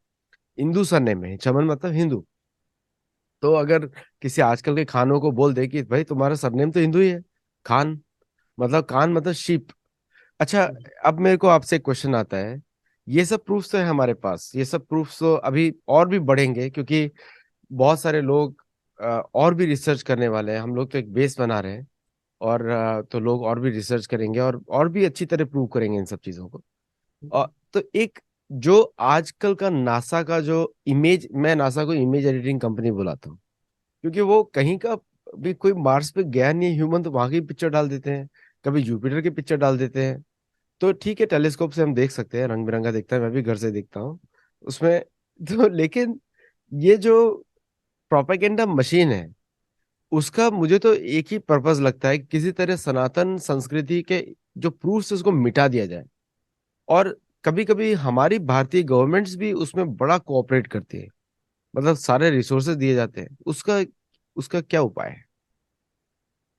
हिंदू सरनेम है। शमन मतलब हिंदू। तो अगर किसी आजकल के खानों को बोल दे कि भाई तुम्हारा सरनेम तो हिंदू ही है, खान, मतलब कान मतलब शीप। अच्छा, अब मेरे को आपसे एक क्वेश्चन आता है। ये सब प्रूफ्स तो है हमारे पास, ये सब प्रूफ्स तो अभी और भी बढ़ेंगे, क्योंकि बहुत सारे लोग और भी रिसर्च करने वाले हैं। हम लोग तो एक बेस बना रहे हैं, और तो लोग और भी रिसर्च करेंगे और भी अच्छी तरह प्रूव करेंगे इन सब चीजों को। और तो एक जो आजकल का नासा का जो इमेज, मैं नासा को इमेज एडिटिंग कंपनी बुलाता हूँ, क्योंकि वो कहीं का भी कोई मार्स पे गया नहीं है ह्यूमन, तो वहां की पिक्चर डाल देते हैं, कभी जुपिटर की पिक्चर डाल देते हैं। तो ठीक है, टेलीस्कोप से हम देख सकते हैं, रंग बिरंगा दिखता है, मैं भी घर से देखता हूँ उसमें। तो लेकिन ये जो प्रोपेगेंडा मशीन है, उसका मुझे तो एक ही पर्पस लगता है कि किसी तरह सनातन संस्कृति के जो प्रूफ्स उसको मिटा दिया जाए। और कभी कभी हमारी भारतीय गवर्नमेंट्स भी उसमें बड़ा कोऑपरेट करती है, मतलब सारे रिसोर्सेज दिए जाते हैं। उसका उसका क्या उपाय है?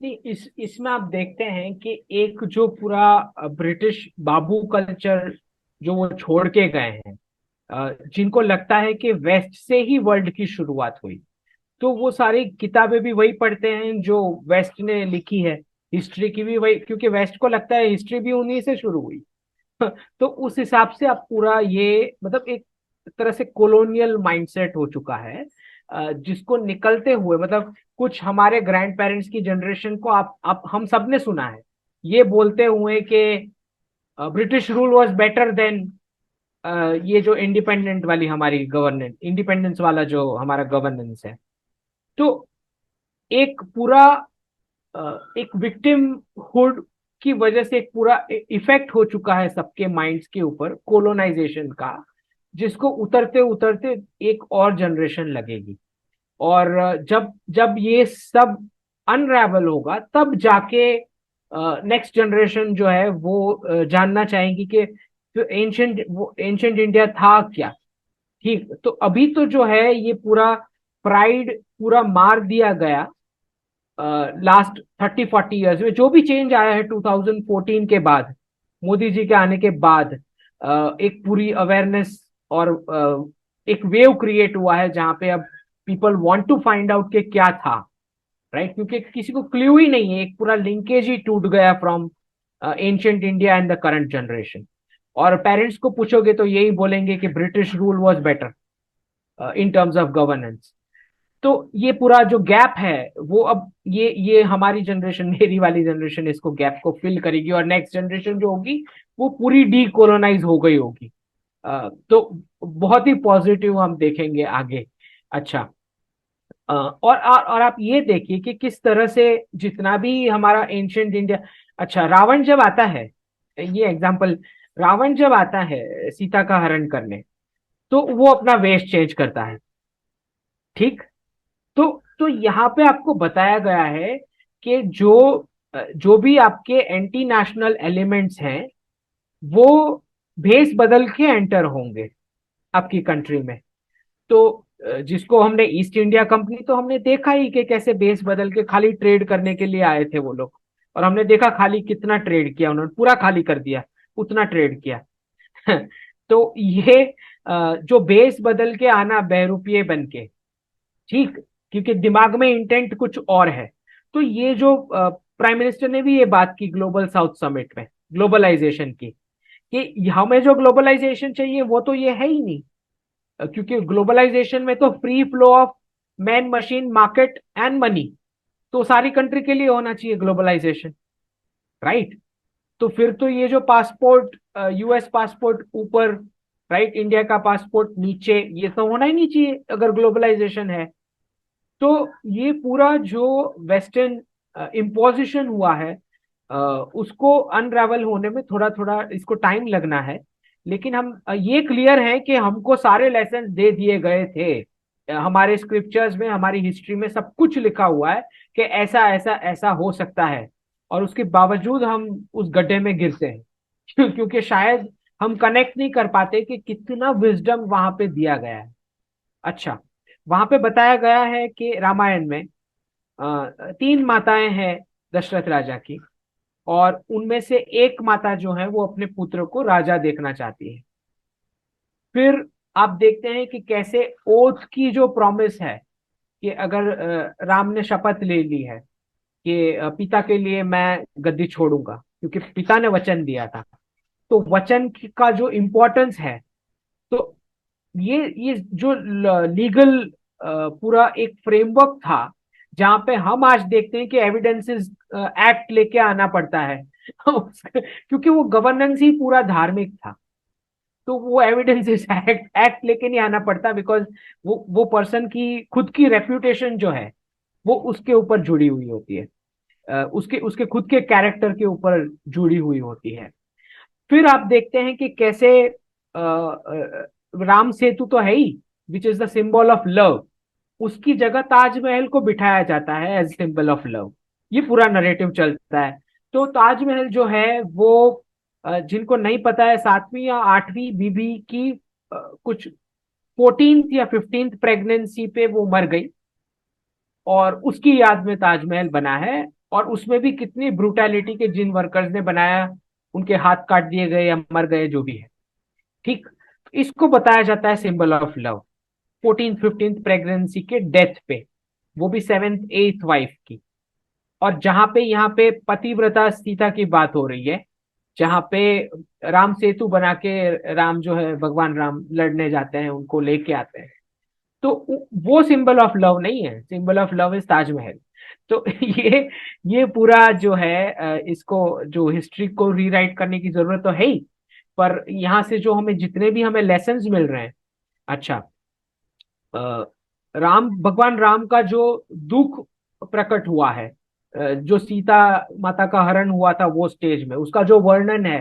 नहीं, इस इसमें आप देखते हैं कि एक जो पूरा ब्रिटिश बाबू कल्चर जो वो छोड़ के गए हैं, जिनको लगता है कि वेस्ट से ही वर्ल्ड की शुरुआत हुई, तो वो सारी किताबें भी वही पढ़ते हैं जो वेस्ट ने लिखी है, हिस्ट्री की भी वही, क्योंकि वेस्ट को लगता है हिस्ट्री भी उन्हीं से शुरू हुई। तो उस हिसाब से आप पूरा ये मतलब एक तरह से कॉलोनियल माइंडसेट हो चुका है, जिसको निकलते हुए मतलब कुछ हमारे ग्रैंड पेरेंट्स की जनरेशन को आप हम सब ने सुना है ये बोलते हुए कि British rule was better than ये जो इंडिपेंडेंट वाली हमारी गवर्नेंस, इंडिपेंडेंस वाला जो हमारा गवर्नेंस है। तो एक पूरा एक विक्टिम हुड की वजह से एक पूरा इफेक्ट हो चुका है सबके माइंड्स के ऊपर कोलोनाइजेशन का, जिसको उतरते उतरते एक और जनरेशन लगेगी। और जब जब ये सब अनरेवल होगा तब जाके नेक्स्ट जनरेशन जो है वो जानना चाहेगी कि एंशंट इंडिया था क्या। ठीक, तो अभी तो जो है ये पूरा प्राइड पूरा मार दिया गया लास्ट 30-40 ईयर्स में। जो भी चेंज आया है 2014 के बाद, मोदी जी के आने के बाद, एक पूरी अवेयरनेस और एक वेव क्रिएट हुआ है जहां पे अब people want to find out के क्या था, राइट। क्योंकि किसी को क्ल्यू ही नहीं है, एक पूरा लिंकेज ही टूट गया from ancient India and the current generation. और पेरेंट्स को पूछोगे तो यही बोलेंगे कि British rule was better in terms of governance. तो ये पूरा जो गैप है वो अब ये हमारी जनरेशन, मेरी वाली जनरेशन इसको गैप को फिल करेगी, और नेक्स्ट जनरेशन जो होगी वो पूरी डीकोलोनाइज हो गई होगी। तो बहुत ही पॉजिटिव हम देखेंगे आगे। अच्छा, और आप ये देखिए कि किस तरह से जितना भी हमारा एंशियंट इंडिया, अच्छा रावण जब आता है, ये एग्जांपल, रावण जब आता है सीता का हरण करने, तो वो अपना वेश चेंज करता है। ठीक, तो यहाँ पे आपको बताया गया है कि जो भी आपके एंटी नेशनल एलिमेंट्स हैं वो भेस बदल के एंटर होंगे आपकी कंट्री में। तो जिसको हमने ईस्ट इंडिया कंपनी, तो हमने देखा ही कि कैसे बेस बदल के खाली ट्रेड करने के लिए आए थे वो लोग, और हमने देखा खाली कितना ट्रेड किया उन्होंने, पूरा खाली कर दिया, उतना ट्रेड किया। तो ये जो बेस बदल के आना बहरूपिये बन के, ठीक, क्योंकि दिमाग में इंटेंट कुछ और है। तो ये जो प्राइम मिनिस्टर ने भी ये बात की ग्लोबल साउथ समिट में, ग्लोबलाइजेशन की, कि हमें जो ग्लोबलाइजेशन चाहिए वो तो ये है ही नहीं। क्योंकि ग्लोबलाइजेशन में तो free flow of man machine market and money, तो सारी कंट्री के लिए होना चाहिए ग्लोबलाइजेशन, राइट। तो फिर तो ये जो पासपोर्ट, यूएस पासपोर्ट ऊपर, राइट, इंडिया का पासपोर्ट नीचे, ये तो होना ही नहीं चाहिए अगर ग्लोबलाइजेशन है। तो ये पूरा जो वेस्टर्न इम्पोजिशन हुआ है, उसको अनरावल होने में थोड़ा थोड़ा इसको टाइम लगना है। लेकिन हम ये क्लियर है कि हमको सारे लेसन दे दिए गए थे। हमारे स्क्रिप्चर्स में, हमारी हिस्ट्री में सब कुछ लिखा हुआ है कि ऐसा ऐसा ऐसा हो सकता है, और उसके बावजूद हम उस गड्ढे में गिरते हैं। क्योंकि शायद हम कनेक्ट नहीं कर पाते कि कितना विजडम वहां पे दिया गया है। अच्छा, वहां पे बताया गया है कि रामायण में 3 माताएं हैं दशरथ राजा की, और उनमें से एक माता जो है वो अपने पुत्र को राजा देखना चाहती है। फिर आप देखते हैं कि कैसे ओथ की जो प्रॉमिस है कि अगर राम ने शपथ ले ली है कि पिता के लिए मैं गद्दी छोड़ूंगा, क्योंकि पिता ने वचन दिया था, तो वचन का जो इम्पोर्टेंस है। तो ये जो लीगल पूरा एक फ्रेमवर्क था, जहां पे हम आज देखते हैं कि एविडेंसेस एक्ट लेके आना पड़ता है। क्योंकि वो गवर्नेंस ही पूरा धार्मिक था। तो वो एविडेंसेस एक्ट एक्ट लेके नहीं आना पड़ता, बिकॉज वो पर्सन की खुद की रेप्यूटेशन जो है वो उसके ऊपर जुड़ी हुई होती है, उसके उसके खुद के कैरेक्टर के ऊपर जुड़ी हुई होती है। फिर आप देखते हैं कि कैसे राम सेतु तो है ही, which is the symbol of love, उसकी जगह ताजमहल को बिठाया जाता है एज सिंबल ऑफ लव। ये पूरा नरेटिव चलता है। तो ताजमहल जो है वो जिनको नहीं पता है, 7वीं या 8वीं बीबी की कुछ 14th या 15th प्रेगनेंसी पे वो मर गई, और उसकी याद में ताजमहल बना है। और उसमें भी कितनी ब्रूटैलिटी के जिन वर्कर्स ने बनाया, उनके हाथ काट दिए गए या मर गए, जो भी है। ठीक, इसको बताया जाता है symbol of love 14th 15th pregnancy के डेथ पे, वो भी 7th 8th वाइफ की। और जहां पे यहाँ पे पतिव्रता सीता की बात हो रही है, जहां पे राम सेतु बना के राम जो है, भगवान राम लड़ने जाते हैं, उनको लेके आते हैं, तो वो सिंबल ऑफ लव नहीं है, symbol of love is Taj Mahal. तो ये पूरा जो है इसको जो हिस्ट्री को रीराइट करने की जरूरत तो है ही, पर यहाँ से जो हमें जितने भी हमें लेसन्स मिल रहे हैं। अच्छा, राम भगवान राम का जो दुख प्रकट हुआ है, जो सीता माता का हरण हुआ था वो स्टेज में, उसका जो वर्णन है,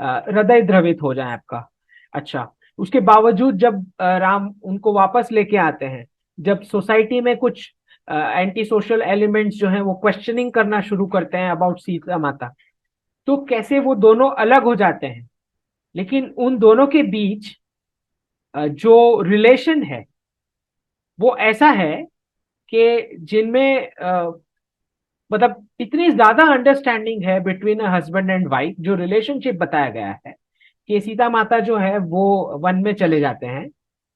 हृदय द्रवित हो जाए आपका। अच्छा, उसके बावजूद जब राम उनको वापस लेके आते हैं, जब सोसाइटी में कुछ एंटी सोशल एलिमेंट्स जो हैं वो क्वेश्चनिंग करना शुरू करते हैं अबाउट सीता माता, तो कैसे वो दोनों अलग हो जाते हैं, लेकिन उन दोनों के बीच जो रिलेशन है वो ऐसा है कि जिनमें मतलब इतनी ज्यादा अंडरस्टैंडिंग है between a husband and wife, जो रिलेशनशिप बताया गया है कि सीता माता जो है वो वन में चले जाते हैं,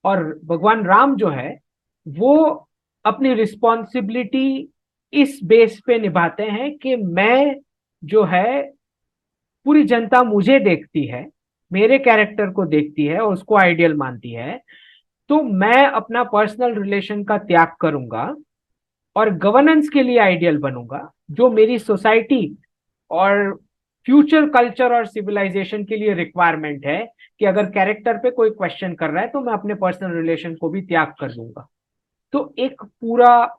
और भगवान राम जो है वो अपनी रिस्पॉन्सिबिलिटी इस बेस पे निभाते हैं कि मैं जो है, पूरी जनता मुझे देखती है, मेरे कैरेक्टर को देखती है और उसको आइडियल मानती है, तो मैं अपना पर्सनल रिलेशन का त्याग करूंगा और गवर्नेंस के लिए आइडियल बनूंगा, जो मेरी सोसाइटी और फ्यूचर कल्चर और सिविलाइजेशन के लिए रिक्वायरमेंट है, कि अगर कैरेक्टर पे कोई क्वेश्चन कर रहा है तो मैं अपने पर्सनल रिलेशन को भी त्याग कर दूंगा। तो एक पूरा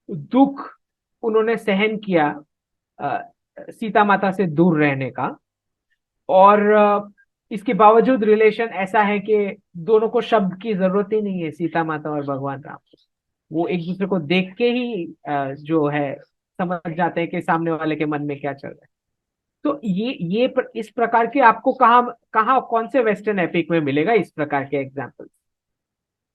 दुख उन्होंने सहन किया अ, सीता माता से दूर रहने का। और इसके बावजूद रिलेशन ऐसा है कि दोनों को शब्द की जरूरत ही नहीं है, सीता माता और भगवान राम, वो एक दूसरे को देख के ही जो है समझ जाते हैं कि सामने वाले के मन में क्या चल रहा है। तो इस प्रकार के आपको कहाँ कहाँ कौन से वेस्टर्न एपिक में मिलेगा इस प्रकार के एग्जाम्पल?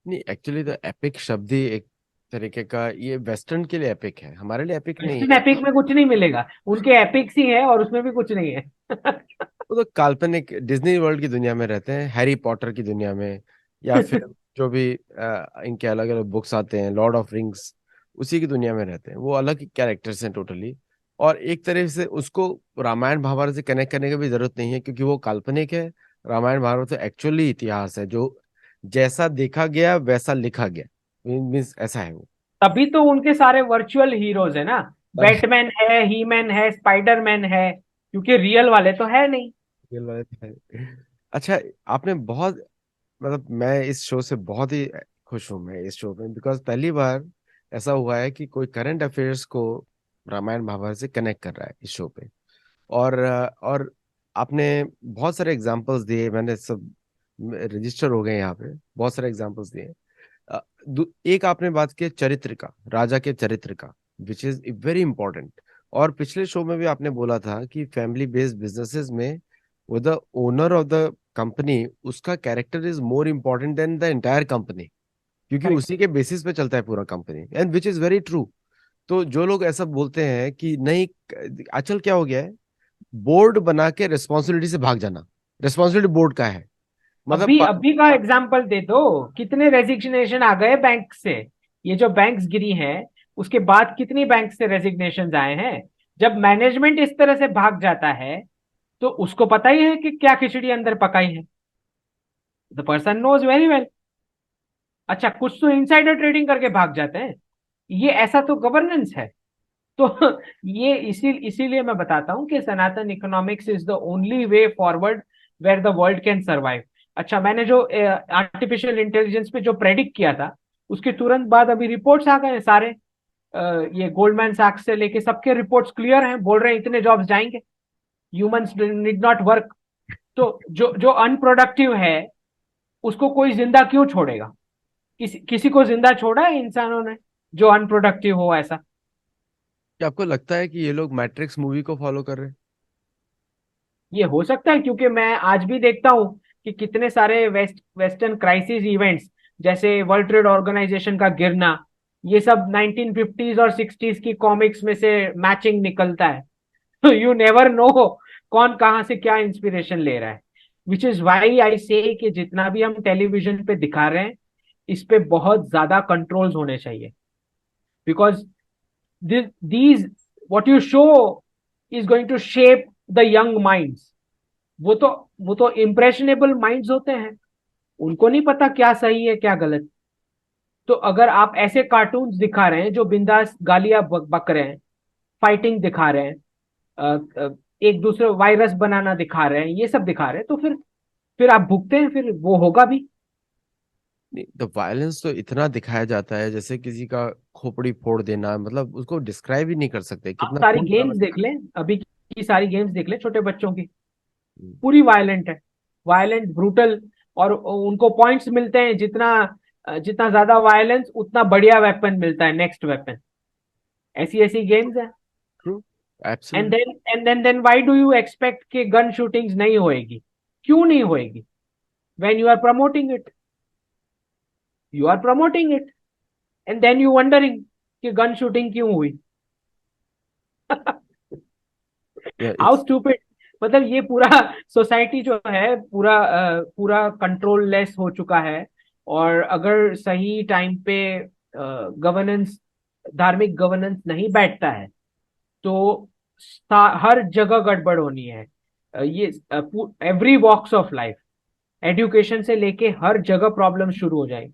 नहीं, एक्चुअली तो एपिक शब्द ही एक तरीके का, ये वेस्टर्न के लिए एपिक है, हमारे लिए एपिक नहीं वेस्टर्न है। एपिक में कुछ नहीं मिलेगा, उनके एपिक्स ही है और उसमें भी कुछ नहीं है। वो तो काल्पनिक डिज्नी वर्ल्ड की दुनिया में रहते हैं, हैरी पॉटर की दुनिया में, या फिर जो भी इनके अलग अलग बुक्स आते हैं, लॉर्ड ऑफ रिंग्स, उसी की दुनिया में रहते हैं। वो अलग कैरेक्टर्स हैं टोटली। और एक तरह से उसको रामायण महाभारत से कनेक्ट करने की भी जरूरत नहीं है, क्योंकि वो काल्पनिक है। रामायण महाभारत तो एक्चुअली इतिहास है, जो जैसा देखा गया वैसा लिखा गया, मीन्स ऐसा है वो। तभी तो उनके सारे वर्चुअल हीरोज है ना, बैटमैन है, ही मैन है, स्पाइडरमैन है, क्योंकि रियल वाले तो है नहीं। रियल वाले तो है। अच्छा, आपने बहुत, मतलब मैं इस शो से बहुत ही खुश हूँ, मैं इस शो में, बिकॉज पहली बार ऐसा हुआ है कि कोई करंट अफेयर्स को रामायण महाभारत से कनेक्ट कर रहा है इस शो पे। और आपने बहुत सारे एग्जांपल्स दिए, मैंने सब रजिस्टर हो गए यहाँ पे, बहुत सारे एग्जांपल्स दिए। एक आपने बात की चरित्र का, राजा के चरित्र का, विच इज वेरी इंपॉर्टेंट। और पिछले शो में भी आपने बोला था कि फैमिली बेस्ड बिजनेसेस में वो the owner of the company, उसका character is more important than the entire company, क्योंकि करेक्ट। उसी के बेसिस पे चलता है पूरा company, and which is very true. तो जो लोग ऐसा बोलते हैं कि नहीं, आजकल क्या हो गया है, बोर्ड बना के रिस्पॉन्सिबिलिटी से भाग जाना, रिस्पॉन्सिबिलिटी बोर्ड का है, मतलब अभी अभी का एग्जाम्पल दे दो, कितने रेजिग्नेशन आ गए बैंक से, ये जो बैंक्स गिरी हैं उसके बाद कितनी बैंक से रेजिग्नेशन आए हैं। जब मैनेजमेंट इस तरह से भाग जाता है तो उसको पता ही है कि क्या खिचड़ी अंदर पकाई है, the person knows very well. अच्छा, कुछ तो इनसाइडर ट्रेडिंग करके भाग जाते हैं, ये ऐसा तो गवर्नेंस है। तो ये इसीलिए मैं बताता हूं कि Sanatan economics is the only way forward where the world can survive. अच्छा, मैंने जो आर्टिफिशियल इंटेलिजेंस पे जो प्रेडिक्ट किया था, उसके तुरंत बाद अभी रिपोर्ट्स आ गए हैं सारे। ये गोल्डमैन सैक्स से लेके सबके रिपोर्ट्स क्लियर हैं, बोल रहे हैं इतने जॉब्स जाएंगे, ह्यूमंस नीड नॉट वर्क। तो जो जो अनप्रोडक्टिव है उसको कोई जिंदा क्यों छोड़ेगा? किसी किसी को जिंदा छोड़ा है इंसानों ने जो अनप्रोडक्टिव हो ऐसा? क्या आपको लगता है कि ये लोग मैट्रिक्स मूवी को फॉलो कर रहे हैं? ये हो सकता है, क्योंकि मैं आज भी देखता हूँ कि कितने सारे वेस्टर्न क्राइसिस इवेंट्स, जैसे वर्ल्ड ट्रेड ऑर्गेनाइजेशन का गिरना, ये सब 1950s और 60s की कॉमिक्स में से मैचिंग निकलता है। तो यू नेवर नो कौन कहाँ से क्या इंस्पिरेशन ले रहा है। विच इज वाई आई से कि जितना भी हम टेलीविजन पे दिखा रहे हैं, इस पे बहुत ज्यादा कंट्रोल्स होने चाहिए। Because these what you show is going to shape the young minds। वो तो वो तो इम्प्रेशनेबल माइंड्स होते हैं, उनको नहीं पता क्या सही है क्या गलत। तो अगर आप ऐसे कार्टून्स दिखा रहे हैं जो बिंदास गालियां बक रहे हैं, फाइटिंग दिखा रहे हैं, एक दूसरे वायरस बनाना दिखा रहे हैं, ये सब दिखा रहे हैं, तो फिर आप भुगते हैं, फिर वो होगा भी। द वायलेंस तो इतना दिखाया जाता है जैसे किसी का खोपड़ी फोड़ देना, मतलब उसको डिस्क्राइब ही नहीं कर सकते, आप कितना सारी खून खराबा गेम्स देख दिखाते लें, अभी की सारी गेम्स देख लें छोटे बच्चों की, हैं। पूरी वायलेंट है, वायलेंट ब्रूटल। और उनको पॉइंट्स मिलते हैं, जितना जितना ज्यादा वायलेंस उतना बढ़िया वेपन मिलता है, नेक्स्ट वेपन। ऐसी ऐसी गेम्स है। True, and absolutely. Then why do you expect कि गन शूटिंग्स नहीं होएगी? क्यों नहीं होएगी? When you are promoting it, you are promoting it, and then you wondering कि गन शूटिंग क्यों हुई। या हाउ इट्स स्टूपिड। मतलब ये पूरा सोसाइटी जो है, पूरा कंट्रोल लेस हो चुका है। और अगर सही टाइम पे गवर्नेंस, धार्मिक गवर्नेंस नहीं बैठता है, तो हर जगह गड़बड़ होनी है। ये every walks of life, education से लेके हर जगह प्रॉब्लम शुरू हो जाएगी।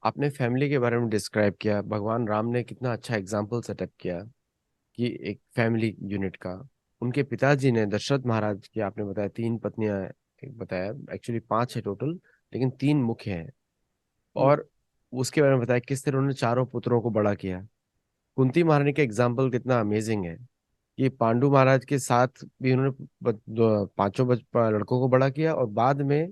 आपने फैमिली के बारे में डिस्क्राइब किया, भगवान राम ने कितना अच्छा एग्जाम्पल सेटअप किया कि एक फैमिली यूनिट का। उनके पिताजी ने दशरथ महाराज की, आपने बताया तीन पत्नियां, एक बताया, एक्चुअली पांच है टोटल, लेकिन तीन मुख्य हैं। हम्म, और उसके बारे में बताया किस तरह उन्होंने चारों पुत्रों को बड़ा किया। कुंती महारानी का एग्जाम्पल कितना अमेजिंग है कि पांडु महाराज के साथ भी उन्होंने पांचों लड़कों को बड़ा किया, और बाद में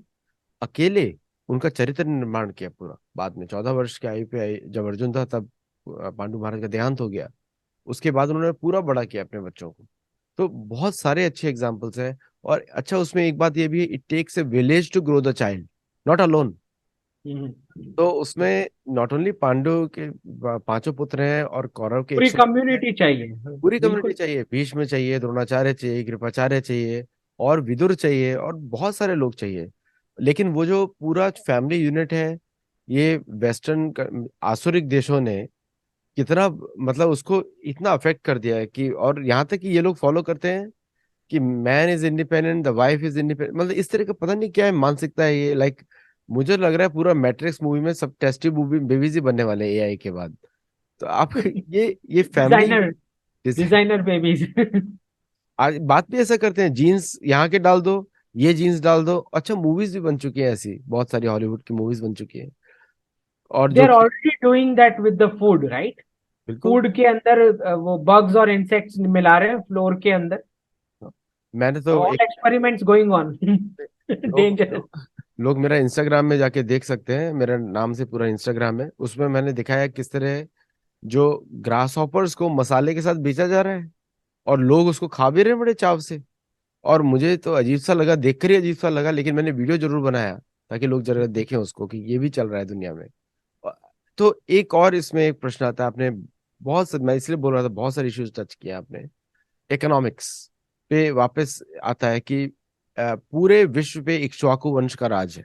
अकेले उनका चरित्र निर्माण किया पूरा। बाद में 14 वर्ष की आयु पे जब अर्जुन था तब पांडु महाराज का देहांत हो गया। उसके बाद उन्होंने पूरा बड़ा किया अपने बच्चों को। तो बहुत सारे अच्छे एग्जाम्पल्स हैं। और अच्छा, उसमें एक बात ये भी है, it takes a village to grow the child, not alone. Hmm. तो उसमें नॉट ओनली पांडु के पांचों पुत्र हैं और कौरव के पूरी 100 हैं। कम्युनिटी चाहिए, पूरी कम्युनिटी बिल्कुल। चाहिए, भीष्म चाहिए, द्रोणाचार्य चाहिए, कृपाचार्य चाहिए, और विदुर चाहिए, और बहुत सारे लोग चाहिए। लेकिन वो जो पूरा फैमिली यूनिट है, ये वेस्टर्न आसुरिक देशों ने कितना, मतलब उसको इतना अफेक्ट कर दिया है कि, और यहाँ तक कि ये लोग फॉलो करते हैं कि man is independent, the wife is independent, मतलब इस तरह का पता नहीं क्या है मानसिकता है ये। लाइक मुझे लग रहा है पूरा मैट्रिक्स मूवी में सब टेस्टी मूवी बेबीज ही बनने वाले एआई के बाद। तो आप ये फैमिली डिजाइनर, डिजाइनर बेबीज। आज बात भी ऐसा करते हैं, जीन्स यहाँ के डाल दो, ये जीन्स डाल दो। अच्छा, मूवीज भी बन चुकी है ऐसी, बहुत सारी हॉलीवुड की मूवीज बन चुकी है। और दे जो आर कि already doing that with the food, right? बिल्कुल। फूड के अंदर वो बग्स और इंसेक्ट्स मिला रहे हैं फ्लोर के अंदर। मैंने तो ऑल एक एक्सपेरिमेंट्स गोइंग ऑन। लोग डेंजरस। लोग मेरा इंस्टाग्राम में जाके देख सकते हैं, मेरा नाम से पूरा इंस्टाग्राम है, उसमें मैंने दिखाया किस तरह जो ग्रास हॉपर्स को मसाले के साथ बेचा जा रहा है, और लोग उसको खा भी रहे हैं बड़े चाव से। और मुझे तो अजीब सा लगा, देखकर ही अजीब सा लगा, लेकिन मैंने वीडियो जरूर बनाया ताकि लोग जरा देखें उसको कि ये भी चल रहा है दुनिया में। तो एक और इसमें एक प्रश्न आता है, आपने मैं इसलिए बोल रहा था, बहुत सारे इश्यूज टच किया आपने। इकोनॉमिक्स पे वापस आता है कि पूरे विश्व पे इक्ष्वाकु वंश का राज है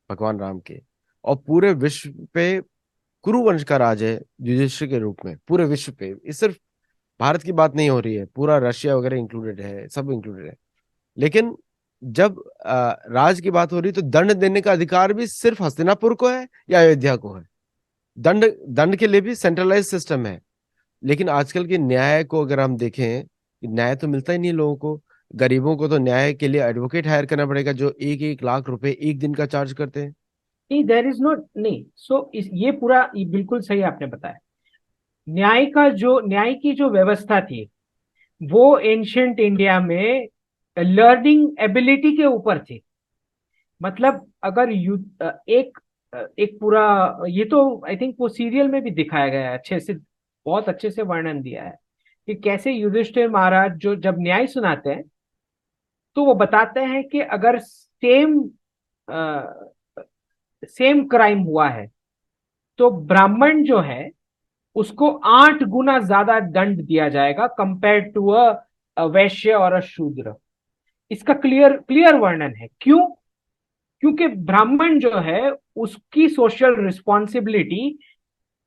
भगवान राम के, और पूरे विश्व पे कुरु वंश का राज है युधिष्ठिर के रूप में। पूरे विश्व पे, ये सिर्फ भारत की बात नहीं हो रही है, पूरा रशिया वगैरह इंक्लूडेड है, सब इंक्लूडेड है। लेकिन जब राज की बात हो रही, तो दंड देने का अधिकार भी सिर्फ हस्तिनापुर को है या अयोध्या को है? दंड दंड के लिए भी सेंट्रलाइज सिस्टम है। लेकिन आजकल के न्याय को अगर हम देखें, न्याय तो मिलता ही नहीं लोगों को। गरीबों को तो न्याय के लिए एडवोकेट हायर करना पड़ेगा जो 1-1 लाख रुपए एक दिन का चार्ज करते हैं। नहीं, देर इज नो, नहीं, सो इस ये पूरा ये बिल्कुल सही आपने बताया। न्याय की जो व्यवस्था थी वो एंशियंट इंडिया में लर्निंग एबिलिटी के ऊपर थी। मतलब अगर एक पूरा, ये तो आई थिंक वो सीरियल में भी दिखाया गया है अच्छे से, बहुत अच्छे से वर्णन दिया है कि कैसे युधिष्ठिर महाराज जो जब न्याय सुनाते हैं तो वो बताते हैं कि अगर सेम क्राइम हुआ है तो ब्राह्मण जो है उसको 8 गुना ज्यादा दंड दिया जाएगा कंपेयर टू अ वैश्य और अ शूद्र। इसका क्लियर क्लियर वर्णन है। क्यों? क्योंकि ब्राह्मण जो है उसकी सोशल रिस्पॉन्सिबिलिटी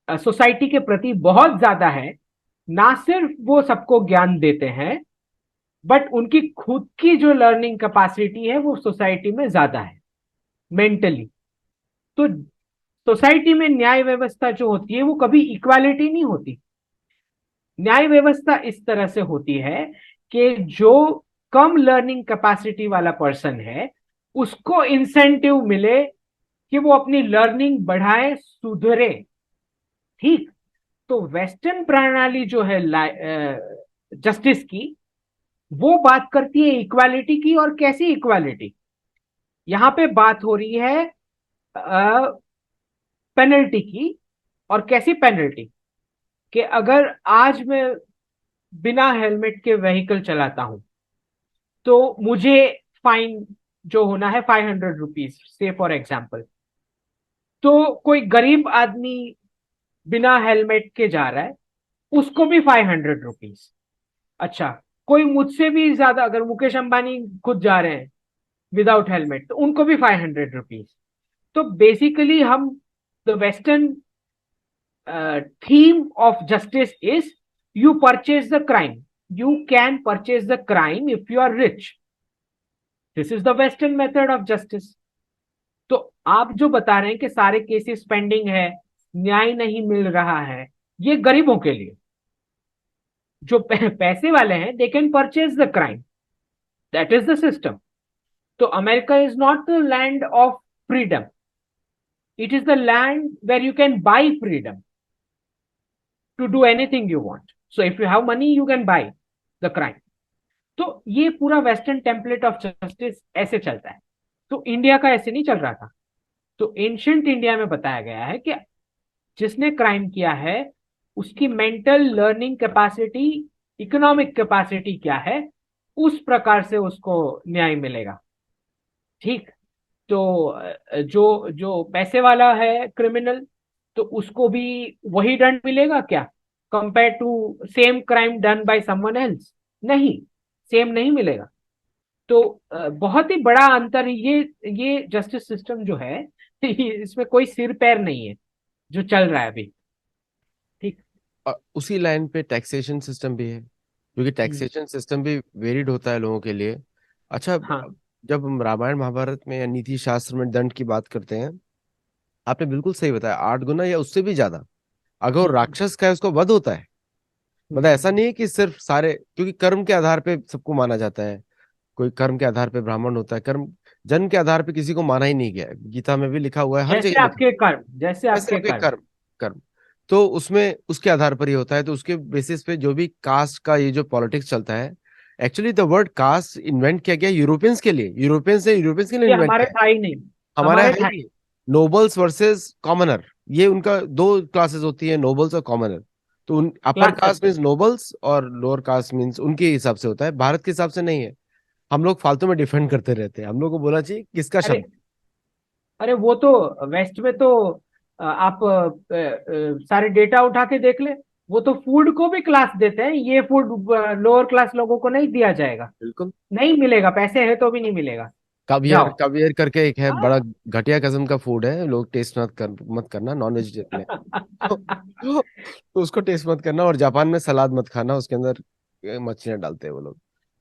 सोसाइटी के प्रति बहुत ज्यादा है। ना सिर्फ वो सबको ज्ञान देते हैं, बट उनकी खुद की जो लर्निंग कैपेसिटी है वो सोसाइटी में ज्यादा है मेंटली। तो सोसाइटी में न्याय व्यवस्था जो होती है वो कभी इक्वालिटी नहीं होती। न्याय व्यवस्था इस तरह से होती है कि जो कम लर्निंग कैपेसिटी वाला पर्सन है उसको इंसेंटिव मिले कि वो अपनी लर्निंग बढ़ाए, सुधरे। ठीक। तो वेस्टर्न प्रणाली जो है जस्टिस की, वो बात करती है इक्वालिटी की। और कैसी इक्वालिटी? यहां पे बात हो रही है पेनल्टी की। और कैसी पेनल्टी? कि अगर आज मैं बिना हेलमेट के व्हीकल चलाता हूं तो मुझे फाइन जो होना है 500 रुपीज, से फॉर एग्जाम्पल। तो कोई गरीब आदमी बिना हेलमेट के जा रहा है, उसको भी 500 रुपीज। अच्छा, कोई मुझसे भी ज्यादा, अगर मुकेश अंबानी खुद जा रहे हैं विदाउट हेलमेट, तो उनको भी 500 रुपीज। तो बेसिकली हम, the western theme of justice is you purchase the crime, you can purchase the crime if you are rich. This is the western method of justice. तो आप जो बता रहे हैं कि सारे केसेस पेंडिंग है, न्याय नहीं मिल रहा है, ये गरीबों के लिए। जो पैसे वाले हैं they can purchase the crime, that is the system. तो America is not the land of freedom, it is the land where you can buy freedom to do anything you want. So if you have money you can buy the crime. तो ये पूरा western template of justice ऐसे चलता है। तो India का ऐसे नहीं चल रहा था। तो एंशियंट इंडिया में बताया गया है कि जिसने क्राइम किया है उसकी mental learning capacity, economic capacity क्या है, उस प्रकार से उसको न्याय मिलेगा। ठीक। तो जो जो पैसे वाला है क्रिमिनल, तो उसको भी वही दंड मिलेगा क्या compare to same crime done by someone else? नहीं, सेम नहीं मिलेगा। तो बहुत ही बड़ा अंतर है। ये जस्टिस सिस्टम जो है इसमें कोई सिर पैर नहीं है जो चल रहा है अभी। ठीक। और उसी लाइन पे टैक्सेशन सिस्टम भी है, क्योंकि हम्म, टैक्सेशन सिस्टम भी वेरिड होता है लोगों के लिए। अच्छा, हाँ। जब हम रामायण महाभारत में या नीति शास्त्र में दंड की बात करते हैं, आपने बिल्कुल सही बताया, 8 गुना या उससे भी ज्यादा। अगर वो हम्म, राक्षस का है उसको वध होता है। मतलब हम्म। ऐसा नहीं है कि सिर्फ सारे, क्योंकि कर्म के आधार पे सबको माना जाता है। कोई कर्म के आधार पे ब्राह्मण होता है, कर्म जन्म के आधार पे किसी को माना ही नहीं गया है। गीता में भी लिखा हुआ है, हर जैसे जगह लिखा आपके कर्म, जैसे है, ऐसे आपके आपके कर्म। कर्म। कर्म तो उसमें उसके आधार पर ही होता है। तो उसके बेसिस पे जो भी कास्ट का ये जो पॉलिटिक्स चलता है, actually the word caste invent किया गया यूरोपियंस के लिए, यूरोपियंस के लिए ये इन्वेंट हमारे किया है। था ही नहीं। हमारा हमारे है ही था। नहीं। नोबल्स वर्सेस कॉमनर, ये उनका दो क्लासेस होती है, नोबल्स और कॉमनर। तो उन upper class caste system. Means nobles और लोअर कास्ट मीन्स उनके हिसाब से होता है, भारत के हिसाब से नहीं है। हम लोग फालतू में डिफेंड करते रहते हैं, हम लोग को बोला चाहिए किसका अरे, शब्द। अरे वो तो वेस्ट में तो आप सारे डेटा उठा के देख ले। वो तो फूड को भी क्लास देते हैं, ये फूड लोअर क्लास लोगों को नहीं दिया जाएगा, बिल्कुल। नहीं मिलेगा, पैसे है तो भी नहीं मिलेगा। कवियर, जाओ। कवियर करके एक है, हाँ। बड़ा घटिया किस्म का फूड है, लोग टेस्ट मत करना, नॉन वेजिटेरियन है। तो उसको टेस्ट मत करना। और जापान में सलाद मत खाना, उसके अंदर मछलियां डालते हैं वो लोग।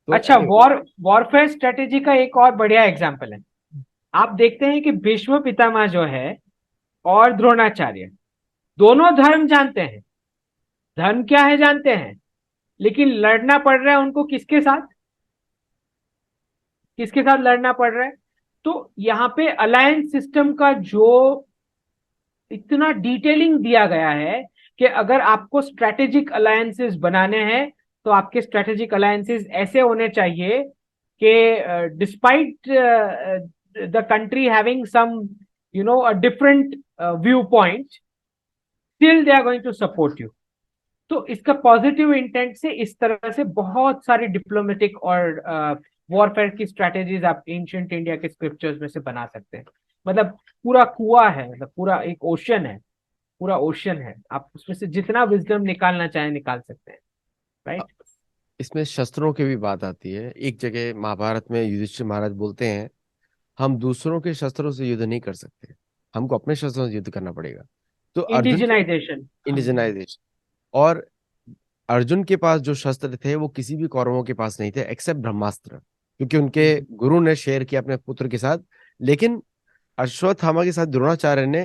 तो अच्छा, anyway, वॉरफेयर स्ट्रेटेजी का एक और बढ़िया एग्जाम्पल है। आप देखते हैं कि भीष्म पितामह जो है और द्रोणाचार्य, दोनों धर्म जानते हैं, धर्म क्या है जानते हैं, लेकिन लड़ना पड़ रहा है उनको किसके साथ? किसके साथ लड़ना पड़ रहा है। तो यहाँ पे अलायंस सिस्टम का जो इतना डिटेलिंग दिया गया है कि अगर आपको स्ट्रेटेजिक अलायंसेस बनाने हैं तो आपके स्ट्रेटेजिक अलायंसेस ऐसे होने चाहिए कि despite the country having some a different view point, still they are going to support you. तो इसका पॉजिटिव इंटेंट से इस तरह से बहुत सारी डिप्लोमेटिक और वॉरफेयर की स्ट्रेटेजीज आप एंशियंट इंडिया के स्क्रिप्चर्स में से बना सकते हैं। मतलब पूरा कुआं है, मतलब पूरा एक ओशन है, पूरा ओशन है, आप उसमें से जितना विजडम निकालना चाहें निकाल सकते हैं, राइट। इसमें शस्त्रों की भी बात आती है। एक जगह महाभारत में युधिष्ठिर महाराज बोलते हैं, हम दूसरों के शस्त्रों से युद्ध नहीं कर सकते, हमको अपने शस्त्रों से युद्ध करना पड़ेगा। तो अर्जुन के इंडिजिनाइजेशन। इंडिजिनाइजेशन, और अर्जुन के पास जो शस्त्र थे वो किसी भी कौरवों के पास नहीं थे एक्सेप्ट ब्रह्मास्त्र, क्योंकि उनके गुरु ने शेयर किया अपने पुत्र के साथ। लेकिन अश्वत्थामा के साथ द्रोणाचार्य ने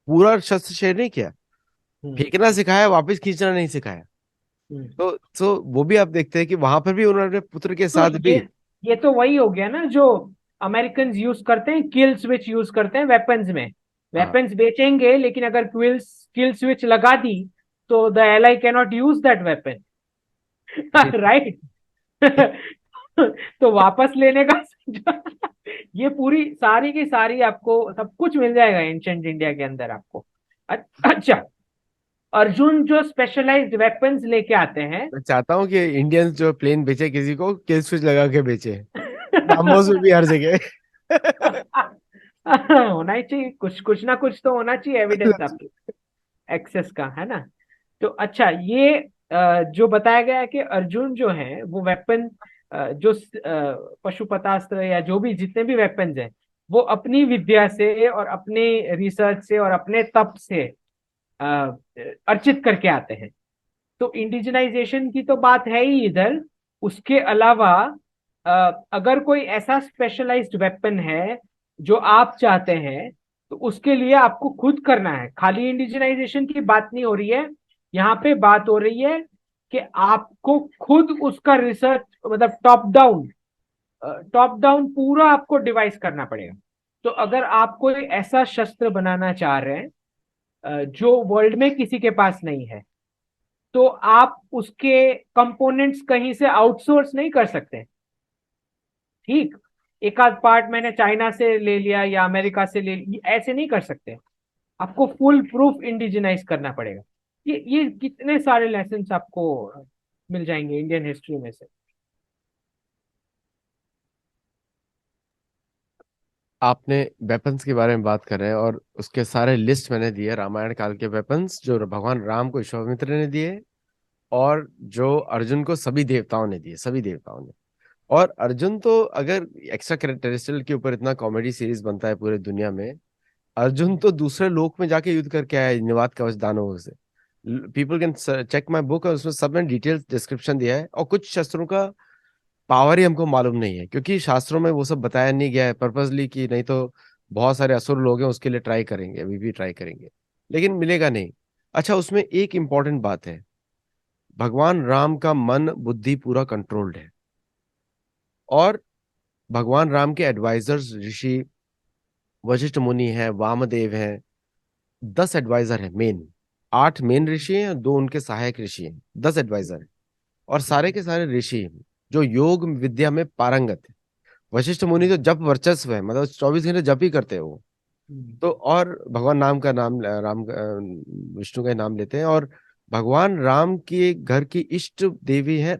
पूरा शस्त्र शेयर नहीं किया, फेंकना सिखाया, वापस खींचना नहीं सिखाया। तो वो भी आप देखते हैं कि वहां पर भी उन्होंने पुत्र के तो साथ भी। ये तो वही हो गया ना जो अमेरिकन यूज करते हैं, किल स्विच यूज करते हैं वेपन्स में। हाँ। वेपन्स बेचेंगे लेकिन अगर किल स्विच लगा दी तो the ally can not use that weapon, ये राइट। तो वापस लेने का ये पूरी सारी की सारी आपको सब कुछ मिल जाएगा एंशंट इंडिया के अंदर आपको। अच्छा, अर्जुन जो स्पेशलाइज्ड वेपन्स लेके आते हैं। मैं चाहता हूँ कि इंडियंस जो प्लेन बेचे किसी को, किल स्विच लगा के बेचे, ब्राह्मोस में भी हर जगह। होना ही चाहिए, कुछ कुछ ना कुछ तो होना चाहिए एविडेंस आपके एक्सेस का, है ना। तो अच्छा, ये जो बताया गया है कि अर्जुन जो है वो वेपन, जो पशुपतास्त्र या जो भी जितने भी वेपन्स हैं वो अपनी विद्या से और अपने रिसर्च से और अपने तप से अ, अर्चित करके आते हैं। तो इंडिजिनाइजेशन की तो बात है ही इधर। उसके अलावा अगर कोई ऐसा स्पेशलाइज्ड वेपन है जो आप चाहते हैं तो उसके लिए आपको खुद करना है। खाली इंडिजिनाइजेशन की बात नहीं हो रही है, यहाँ पे बात हो रही है कि आपको खुद उसका रिसर्च, मतलब टॉप डाउन पूरा आपको डिवाइस करना पड़ेगा। तो अगर आप कोई ऐसा शस्त्र बनाना चाह रहे हैं जो वर्ल्ड में किसी के पास नहीं है, तो आप उसके कंपोनेंट्स कहीं से आउटसोर्स नहीं कर सकते। ठीक, एक आध पार्ट मैंने चाइना से ले लिया या अमेरिका से ले लिया, ऐसे नहीं कर सकते। आपको फुल प्रूफ इंडिजिनाइज करना पड़ेगा। ये कितने सारे लेसन आपको मिल जाएंगे इंडियन हिस्ट्री में से। आपने वेपन्स के बारे में बात कर रहे हैं और उसके सारे लिस्ट मैंने दिए, रामायण काल के वेपन्स जो भगवान राम को विश्वामित्र ने दिए, और जो अर्जुन को सभी देवताओं ने दिए, सभी देवताओं ने। और अर्जुन तो, अगर एक्स्ट्रा टेरेस्ट्रियल के ऊपर इतना कॉमेडी सीरीज बनता है पूरे दुनिया में, अर्जुन तो दूसरे लोक में जाके युद्ध करके आया है निवात कवच दानवों से। People can check my book, और उसमें सब में डिटेल डिस्क्रिप्शन दिया है। और कुछ शस्त्रों का पावर ही हमको मालूम नहीं है, क्योंकि शास्त्रों में वो सब बताया नहीं गया है पर्पसली, कि नहीं तो बहुत सारे असुर लोग हैं उसके लिए ट्राई करेंगे, अभी भी ट्राई करेंगे, लेकिन मिलेगा नहीं। अच्छा, उसमें एक इंपॉर्टेंट बात है, भगवान राम का मन बुद्धि पूरा कंट्रोल्ड है। और भगवान राम के एडवाइजर्स ऋषि वशिष्ठ मुनि हैं, वामदेव हैं, 10 एडवाइजर हैं मेन। 8 मेन ऋषि हैं, 2 उनके सहायक ऋषि हैं, 10 एडवाइजर हैं। और सारे के सारे ऋषि हैं जो योग विद्या में पारंगत है। वशिष्ठ मुनि तो जप वर्चस्व है, मतलब 24 घंटे जप ही करते हैं वो। तो और भगवान नाम का नाम राम विष्णु का ही नाम लेते हैं। और भगवान राम के घर की इष्ट देवी है,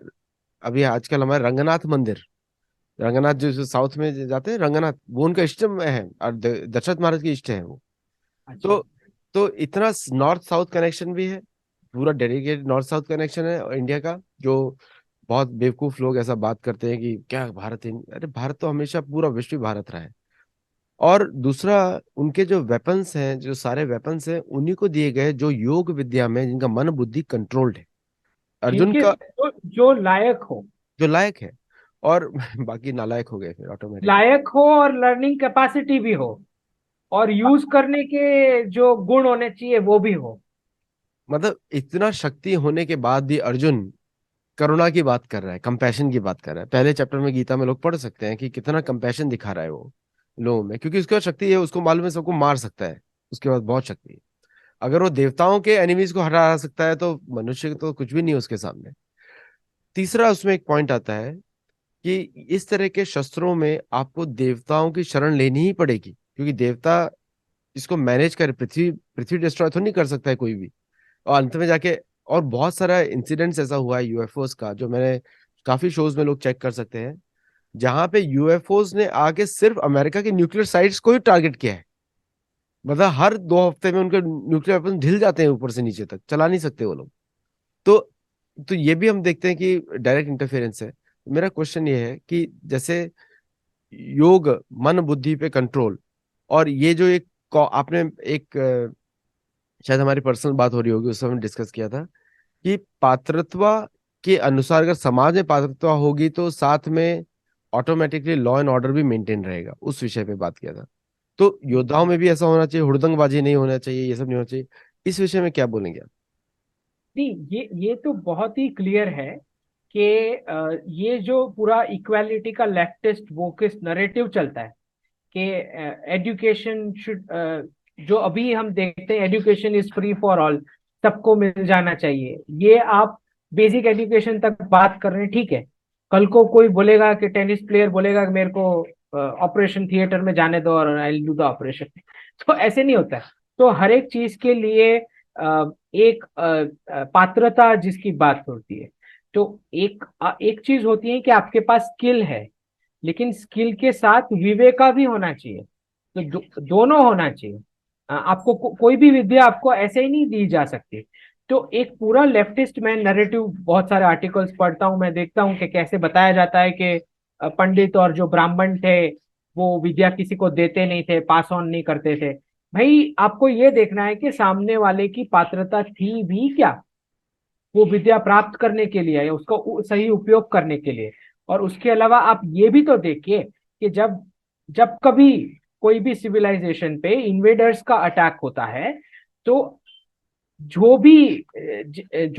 अभी आजकल हमारे रंगनाथ मंदिर, रंगनाथ जो साउथ में जाते हैं, रंगनाथ वो उनका इष्ट में है, और दशरथ महाराज की इष्ट है वो। अच्छा। तो इतना नॉर्थ साउथ कनेक्शन भी है, पूरा डेडिकेटेड नॉर्थ साउथ कनेक्शन है इंडिया का। जो बहुत बेवकूफ लोग ऐसा बात करते हैं कि क्या भारत अरे भारत तो हमेशा पूरा विश्व ही भारत रहा है। और दूसरा, उनके जो वेपन्स हैं, जो सारे वेपन्स हैं उन्हीं को दिए गए जो योग विद्या में, जिनका मन बुद्धि कंट्रोल्ड है। अर्जुन जिनके का जो लायक हो, जो लायक है, और बाकी नालायक हो गए फिर ऑटोमेटिकली। लायक हो और लर्निंग कैपेसिटी भी हो और यूज करने के जो गुण होने चाहिए वो भी हो। मतलब इतना शक्ति होने के बाद भी अर्जुन करुणा की बात कर रहा है, कंपैशन की बात कर रहा है। पहले चैप्टर में गीता में लोग पढ़ सकते हैं कि कितना कंपैशन दिखा रहा है वो लोगों में, क्योंकि उसके पास शक्ति है, उसको मालूम है सबको मार सकता है, उसके पास बहुत शक्ति है। अगर वो देवताओं के एनिमीज को हरा सकता है तो मनुष्य तो कुछ भी नहीं है उसके सामने। तीसरा उसमें एक पॉइंट आता है कि इस तरह के शस्त्रों में आपको देवताओं की शरण लेनी ही पड़ेगी, क्योंकि देवता इसको मैनेज करे, पृथ्वी पृथ्वी डिस्ट्रॉय तो नहीं कर सकता है कोई भी। और अंत में जाके, और बहुत सारा इंसिडेंट्स ऐसा हुआ है यूएफओस का, जो मैंने काफी शोज में लोग चेक कर सकते हैं, जहां पे यूएफओस ने आके सिर्फ अमेरिका के न्यूक्लियर साइट्स को ही टारगेट किया है। मतलब हर 2 हफ्ते में उनके न्यूक्लियर वेपन ढिल जाते हैं, ऊपर से नीचे तक चला नहीं सकते वो लोग। तो तो ये भी हम देखते हैं कि डायरेक्ट इंटरफेरेंस है। मेरा क्वेश्चन ये है कि जैसे योग, मन बुद्धि पे कंट्रोल, और ये जो एक आपने एक शायद हमारी पर्सनल बात हो रही होगी, उस समय डिस्कस किया था कि पात्रत्वा के अनुसार अगर समाज में पात्रत्वा होगी तो साथ में ऑटोमेटिकली लॉ एंड ऑर्डर भी मेंटेन रहेगा, उस विषय पे बात किया था। तो योद्धाओं में भी ऐसा होना चाहिए, हुड़दंगबाजी नहीं होना चाहिए, ये सब नहीं होना चाहिए। इस विषय में क्या बोलेंगे आप? नहीं, ये तो बहुत ही क्लियर है कि ये जो पूरा इक्वालिटी का लेफ्टिस्ट वोकिस्ट नरेटिव चलता है कि एजुकेशन शुड, जो अभी हम देखते हैं education is free for all, सबको मिल जाना चाहिए, ये आप बेसिक एजुकेशन तक बात कर रहे हैं, ठीक है। कल को कोई बोलेगा कि टेनिस प्लेयर बोलेगा कि मेरे को ऑपरेशन थिएटर में जाने दो और I will do the operation, तो ऐसे नहीं होता है। तो हर एक चीज के लिए एक पात्रता जिसकी बात होती है, तो एक चीज होती है कि आपके पास स्किल है, लेकिन स्किल के साथ विवेका भी होना चाहिए। तो दोनों होना चाहिए। आपको कोई भी विद्या आपको ऐसे ही नहीं दी जा सकती। तो एक पूरा लेफ्टिस्ट मैं नरेटिव बहुत सारे आर्टिकल्स पढ़ता हूँ, मैं देखता हूँ कि कैसे बताया जाता है कि पंडित और जो ब्राह्मण थे वो विद्या किसी को देते नहीं थे, पास ऑन नहीं करते थे। भाई आपको ये देखना है कि सामने वाले की पात्रता थी भी क्या, वो विद्या प्राप्त करने के लिए या उसका सही उपयोग करने के लिए। और उसके अलावा आप ये भी तो देखिए कि जब जब कभी कोई भी सिविलाइजेशन पे इन्वेडर्स का अटैक होता है, तो जो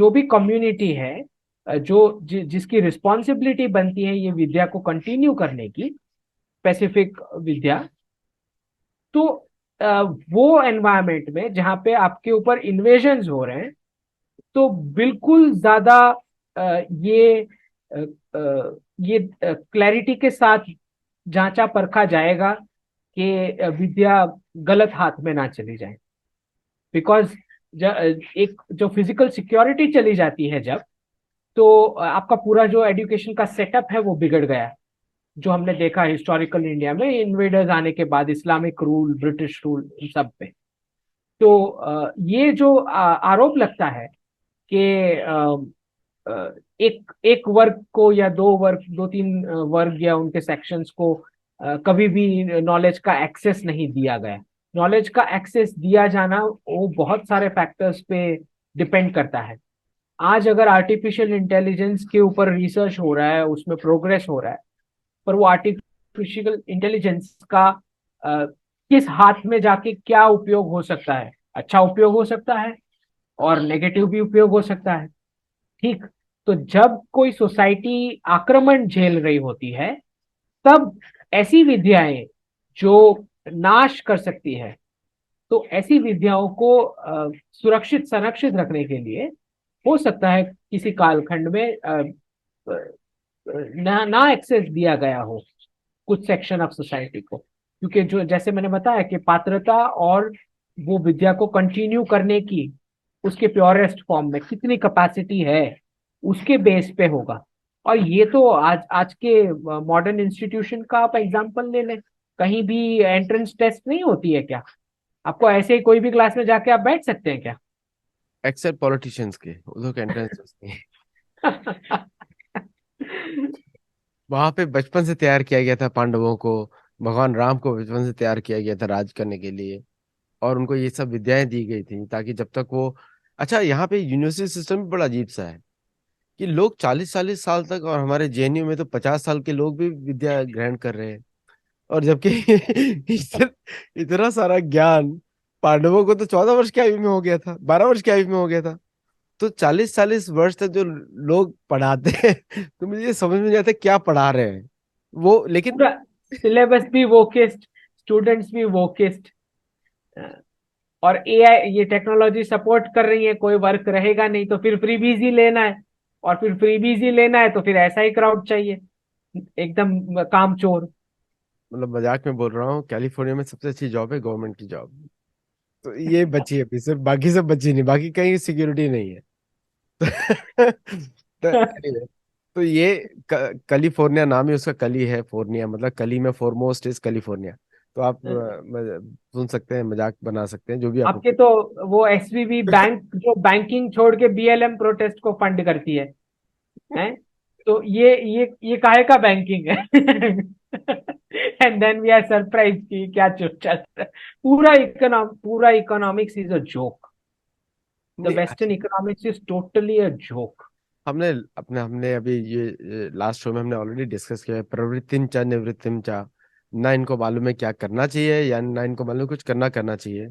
भी कम्युनिटी है, जिसकी रिस्पॉन्सिबिलिटी बनती है ये विद्या को कंटिन्यू करने की, स्पेसिफिक विद्या, तो वो एनवायरमेंट में जहाँ पे आपके ऊपर इन्वेजन्स हो रहे हैं, तो बिल्कुल ज्यादा ये ये क्लैरिटी के साथ जांचा परखा जाएगा कि विद्या गलत हाथ में ना चली जाए। बिकॉज एक जो फिजिकल सिक्योरिटी चली जाती है जब, तो आपका पूरा जो एजुकेशन का सेटअप है वो बिगड़ गया, जो हमने देखा हिस्टोरिकल इंडिया में इन्वेडर्स आने के बाद, इस्लामिक रूल, ब्रिटिश रूल, इन सब पे। तो ये जो आरोप लगता है कि एक एक वर्ग को या दो वर्ग, दो तीन वर्ग या उनके सेक्शंस को कभी भी नॉलेज का एक्सेस नहीं दिया गया। नॉलेज का एक्सेस दिया जाना वो बहुत सारे फैक्टर्स पे डिपेंड करता है। आज अगर आर्टिफिशियल इंटेलिजेंस के ऊपर रिसर्च हो रहा है, उसमें प्रोग्रेस हो रहा है, पर वो आर्टिफिशियल इंटेलिजेंस का किस हाथ में जाके क्या उपयोग हो सकता है, अच्छा उपयोग हो सकता है और नेगेटिव भी उपयोग हो सकता है। ठीक। तो जब कोई सोसाइटी आक्रमण झेल रही होती है, तब ऐसी विद्याएं जो नाश कर सकती है, तो ऐसी विद्याओं को सुरक्षित संरक्षित रखने के लिए हो सकता है किसी कालखंड में ना एक्सेस दिया गया हो कुछ सेक्शन ऑफ सोसाइटी को, क्योंकि जो जैसे मैंने बताया कि पात्रता और वो विद्या को कंटिन्यू करने की उसके प्योरेस्ट फॉर्म में कितनी कैपेसिटी है, उसके बेस पे होगा। और ये तो आज आज के मॉडर्न इंस्टीट्यूशन का आप एग्जांपल ले लें, कहीं भी एंट्रेंस टेस्ट नहीं होती है क्या? आपको ऐसे ही कोई भी क्लास में जाके आप बैठ सकते हैं क्या? एक्सेप्ट पॉलिटिशियंस के, उधर के एंट्रेंस वहां पे बचपन से तैयार किया गया था पांडवों को, भगवान राम को बचपन से तैयार किया गया था राज करने के लिए, और उनको ये सब विद्याएं दी गई थी ताकि जब तक वो, अच्छा यहाँ पे यूनिवर्सिटी सिस्टम भी बड़ा अजीब सा है कि लोग 40-40 साल तक, और हमारे जेएनयू में तो 50 साल के लोग भी विद्या ग्रहण कर रहे हैं। और जबकि इतना इतना सारा ज्ञान पांडवों को तो 14 वर्ष की आयु में हो गया था, 12 वर्ष की आयु में हो गया था। तो 40-40 वर्ष तक जो लोग पढ़ाते हैं तो मुझे ये समझ में नहीं आता क्या पढ़ा रहे हैं वो, लेकिन पूरा सिलेबस भी वोकिस्ट, स्टूडेंट्स भी वोकिस्ट। और एआई, ये टेक्नोलॉजी सपोर्ट कर रही है, कोई वर्क रहेगा नहीं तो फिर फ्रीबीज ही लेना है, और फिर फ्रीबीज ही लेना है तो फिर ऐसा ही क्राउड चाहिए, एकदम काम चोर। मतलब मजाक में बोल रहा हूँ, कैलिफोर्निया में सबसे अच्छी जॉब है गवर्नमेंट की जॉब। तो ये बची है अभी, सिर्फ बाकी सब बची नहीं, बाकी कहीं सिक्योरिटी नहीं है। तो anyway, तो ये कैलिफोर्निया नाम ही उसका, कली है फोर्निया, मतलब कली में फोरमोस्ट इज कैलिफोर्निया। तो आप सुन सकते हैं, मजाक बना सकते हैं, जो भी आपको। आपके तो वो एसवीबी बैंक जो बैंकिंग छोड़ के बीएलएम प्रोटेस्ट को फंड करती है, तो ये काहे का बैंकिंग है? And then we are surprise कि क्या चल चल रहा है। पूरा economics is a joke. The नहीं, western economics is totally a joke. हमने हमने अभी ये लास्ट शो में हमने ऑलरेडी डिस्कस किया है, प्रवृत्तिम च निवृत्तिम च। ना इनको मालूम है क्या करना चाहिए, या ना इनको मालूम है कुछ करना चाहिए।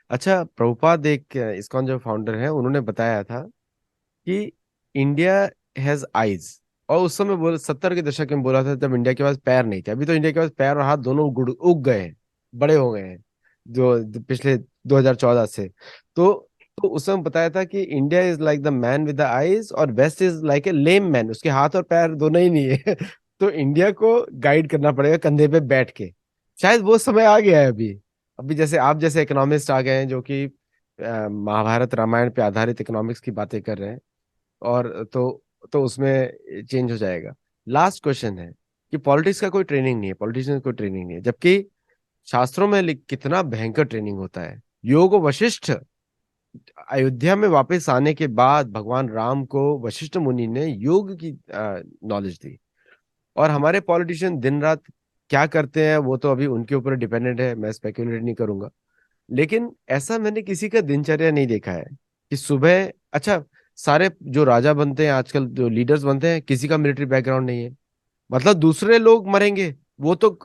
अच्छा, प्रभुपाद एक इस्कॉन जो फाउंडर है, उन्होंने बताया था कि इंडिया हैज आईज। और उस समय बोल 70 के दशक में बोला था, जब इंडिया के पास पैर नहीं थे। अभी तो इंडिया के पास पैर और हाथ दोनों उग गए हैं, बड़े हो गए हैं, जो पिछले 2014 से। तो उस समय बताया था कि India is like the man with the eyes, और west is like a lame man, उसके हाथ और पैर दोनों ही नहीं है। तो इंडिया को गाइड करना पड़ेगा कंधे पे बैठ के। शायद वो समय आ गया है अभी। अभी जैसे आप जैसे इकोनॉमिस्ट आ गए हैं, जो कि महाभारत रामायण पे आधारित इकोनॉमिक्स की बातें कर रहे हैं। और तो उसमें चेंज हो जाएगा। लास्ट क्वेश्चन है कि पॉलिटिक्स का कोई ट्रेनिंग नहीं है, पॉलिटिशियन कोई ट्रेनिंग नहीं है, जबकि शास्त्रों में कितना भयंकर ट्रेनिंग होता है। योग वशिष्ठ, अयोध्या में वापस आने के बाद भगवान राम को वशिष्ठ मुनि ने योग की नॉलेज दी। और हमारे पॉलिटिशियन दिन रात क्या करते हैं वो तो अभी उनके ऊपर डिपेंडेंट है, मैं स्पेकुलेट नहीं करूंगा। लेकिन ऐसा मैंने किसी का दिनचर्या नहीं देखा है कि सुबह, अच्छा, सारे जो राजा बनते हैं आजकल, जो लीडर्स बनते हैं, किसी का मिलिट्री बैकग्राउंड नहीं है। मतलब दूसरे लोग मरेंगे, वो तो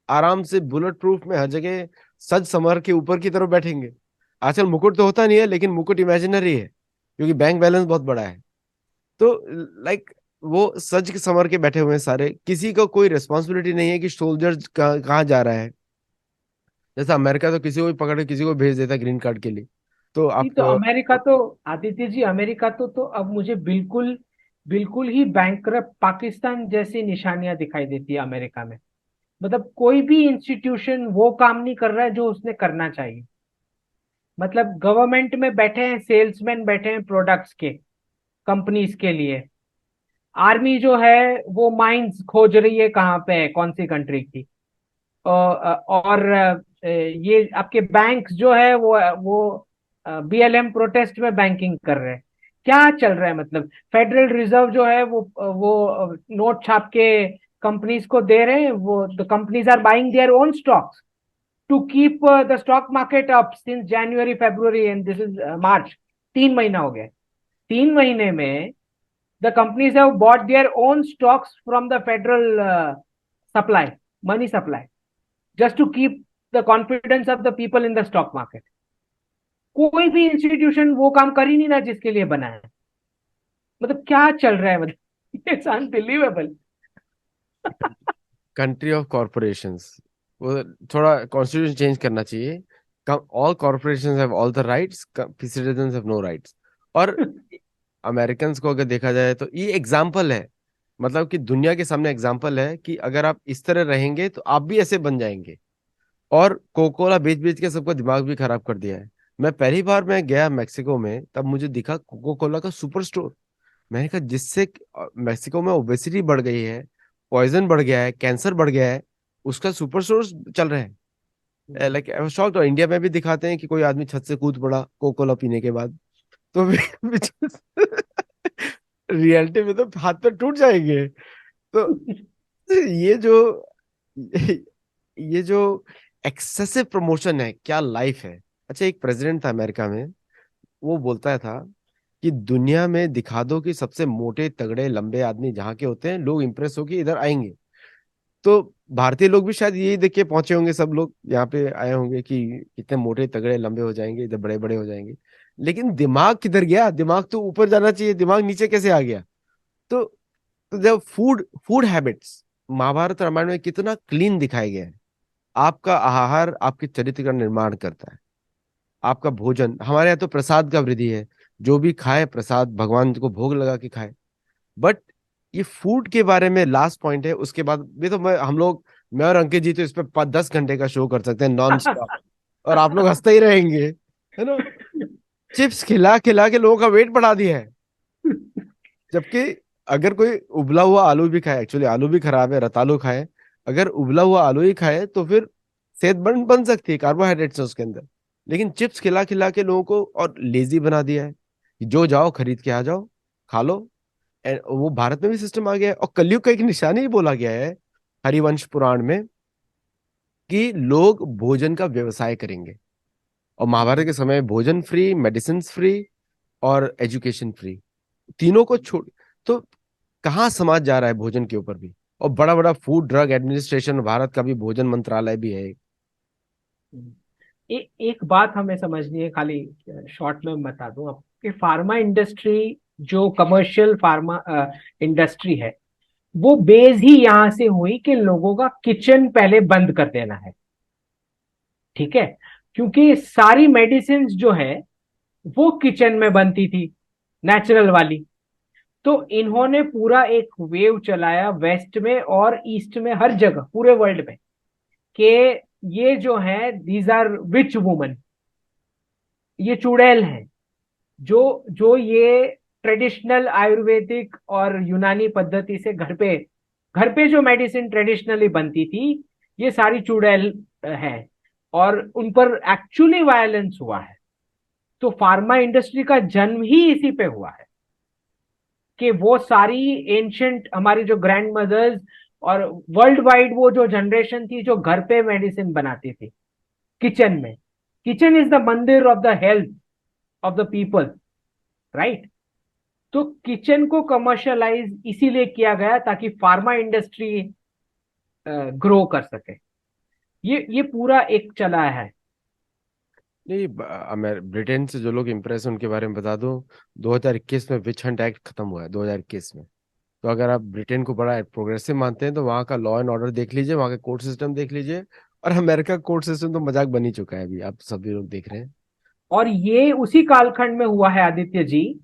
आराम से बुलेट प्रूफ में हर जगह सज संवर के ऊपर की तरफ बैठेंगे। आजकल मुकुट तो होता नहीं है, लेकिन मुकुट इमेजिनरी है, क्योंकि बैंक बैलेंस बहुत बड़ा है। तो लाइक वो सज के संवर के बैठे हुए हैं सारे, किसी को कोई रिस्पॉन्सिबिलिटी नहीं है कि सोल्जर कहाँ जा रहा है। जैसा अमेरिका तो किसी को भी पकड़ के किसी को भेज देता है ग्रीन कार्ड के लिए। तो नहीं आप तो अमेरिका तो, आदित्य जी, अमेरिका तो अब मुझे बिल्कुल बिल्कुल ही बैंकरप्ट पाकिस्तान जैसी निशानियां दिखाई देती है अमेरिका में। मतलब कोई भी इंस्टीट्यूशन वो काम नहीं कर रहा है जो उसने करना चाहिए। मतलब गवर्नमेंट में बैठे हैं सेल्समैन, बैठे हैं प्रोडक्ट्स के, कंपनीज के लिए। आर्मी जो है वो माइंस खोज रही है कहाँ पे है, कौन सी कंट्री की। और ये आपके बैंक जो है वो बीएलएम प्रोटेस्ट में बैंकिंग कर रहे हैं। क्या चल रहा है? मतलब फेडरल रिजर्व जो है वो नोट छाप के कंपनीज को दे रहे हैं। वो the companies are buying their own stocks to keep the stock market up since January February and this is March. 3 महीना हो गया। 3 महीने में the companies have bought their own stocks from the federal supply, money supply, just to keep the confidence of the people in the stock market. कोई भी institution वो काम कर ही नहीं रहा जिसके लिए बना है। मतलब क्या चल रहा है? मतलब it's unbelievable. Country of corporations, वो थोड़ा कॉन्स्टिट्यूशन चेंज करना चाहिए। All corporations have all the rights, citizens have no rights. और अमेरिकन को अगर देखा जाए तो ये एग्जाम्पल है, मतलब कि दुनिया के सामने एग्जाम्पल है कि अगर आप इस तरह रहेंगे तो आप भी ऐसे बन जाएंगे। और कोकोला बेच बेच के सबका दिमाग भी खराब कर दिया है। मैं पहली बार मैं गया मैक्सिको में, तब मुझे दिखा कोको कोला का सुपर स्टोर। मैंने कहा जिससे मैक्सिको में ओबेसिटी बढ़ गई है, पॉइजन बढ़ गया है, कैंसर बढ़ गया है, उसका सुपर स्टोर चल रहे हैं। Like I was shocked. और इंडिया में भी दिखाते हैं कि कोई आदमी छत से कूद पड़ा कोको कोला पीने के बाद। तो रियलिटी में तो हाथ तो टूट जाएंगे। तो ये जो ये जो एक्सेसिव प्रमोशन है, क्या लाइफ है। अच्छा, एक प्रेसिडेंट था अमेरिका में, वो बोलता था कि दुनिया में दिखा दो कि सबसे मोटे तगड़े लंबे आदमी जहाँ के होते हैं, लोग इंप्रेस होके इधर आएंगे। तो भारतीय लोग भी शायद यही देख के पहुंचे होंगे, सब लोग यहाँ पे आए होंगे कि कितने मोटे तगड़े लंबे हो जाएंगे, इधर बड़े बड़े हो जाएंगे। लेकिन दिमाग किधर गया? दिमाग तो ऊपर जाना चाहिए, दिमाग नीचे कैसे आ गया? तो, जब food food habits Mahabharata Ramayana में कितना क्लीन दिखाया गया है। आपका आहार आपके चरित्र का निर्माण करता है। आपका भोजन, हमारे यहाँ तो प्रसाद का वृद्धि है, जो भी खाए प्रसाद भगवान को भोग लगा के खाए। बट ये फूड के बारे में लास्ट पॉइंट है, उसके बाद भी तो हम लोग, मैं और अंकित जी तो इस पे 10 घंटे का शो कर सकते हैं नॉन स्टॉप, और आप लोग हंसते ही रहेंगे, है ना। चिप्स खिला खिला के लोगों का वेट बढ़ा दिया है। जबकि अगर कोई उबला हुआ आलू भी खाए, एक्चुअली आलू भी खराब है, रतालू खाए, अगर उबला हुआ आलू ही खाए तो फिर सेहत बन सकती है, कार्बोहाइड्रेट्स है उसके अंदर। लेकिन चिप्स खिला खिला के लोगों को और लेजी बना दिया है कि जो जाओ खरीद के आ जाओ, खा लो। वो भारत में भी सिस्टम आ गया है, और कलयुग का एक निशानी ही बोला गया है हरिवंश पुराण में, कि लोग भोजन का व्यवसाय करेंगे। और महाभारत के समय भोजन फ्री, मेडिसिन फ्री, और एजुकेशन फ्री, तीनों को छोड़, तो कहाँ समाज जा रहा है भोजन के ऊपर भी। और बड़ा बड़ा फूड ड्रग एडमिनिस्ट्रेशन, भारत का भी भोजन मंत्रालय भी है। एक बात हमें समझनी है, खाली शॉर्ट में बता दूं आपको कि फार्मा इंडस्ट्री, जो कमर्शियल फार्मा इंडस्ट्री है, वो बेस ही यहां से हुई कि लोगों का किचन पहले बंद कर देना है। ठीक है, क्योंकि सारी मेडिसिन जो है वो किचन में बनती थी, नेचुरल वाली। तो इन्होंने पूरा एक वेव चलाया वेस्ट में और ईस्ट में, हर जगह पूरे वर्ल्ड में, कि ये जो है दीज आर विच वुमन, ये चुड़ैल हैं, जो जो ये ट्रेडिशनल आयुर्वेदिक और यूनानी पद्धति से घर पे जो मेडिसिन ट्रेडिशनली बनती थी, ये सारी चुड़ैल है, और उन पर एक्चुअली वायलेंस हुआ है। तो फार्मा इंडस्ट्री का जन्म ही इसी पे हुआ है, कि वो सारी एंशंट हमारी जो ग्रैंड मदर्स और वर्ल्ड वाइड वो जो जनरेशन थी जो घर पे मेडिसिन बनाती थी किचन में। किचन इज द मंदिर of the health of the people, right. तो किचन को कमर्शियलाइज इसीलिए किया गया ताकि फार्मा इंडस्ट्री ग्रो कर सके। ये पूरा एक चला है। नहीं, ब्रिटेन से जो लोग इम्प्रेस हैं उनके बारे में बता दूं, 2021 में विच हंट एक्ट खत्म हुआ है, 2021 में। तो अगर आप ब्रिटेन को बड़ा प्रोग्रेसिव मानते हैं तो वहाँ का लॉ एंड ऑर्डर देख लीजिए, वहाँ का कोर्ट सिस्टम देख लीजिए। और अमेरिका कोर्ट सिस्टम तो मजाक बन ही चुका है, अभी आप सभी लोग देख रहे हैं। और ये उसी कालखंड में हुआ है आदित्य जी,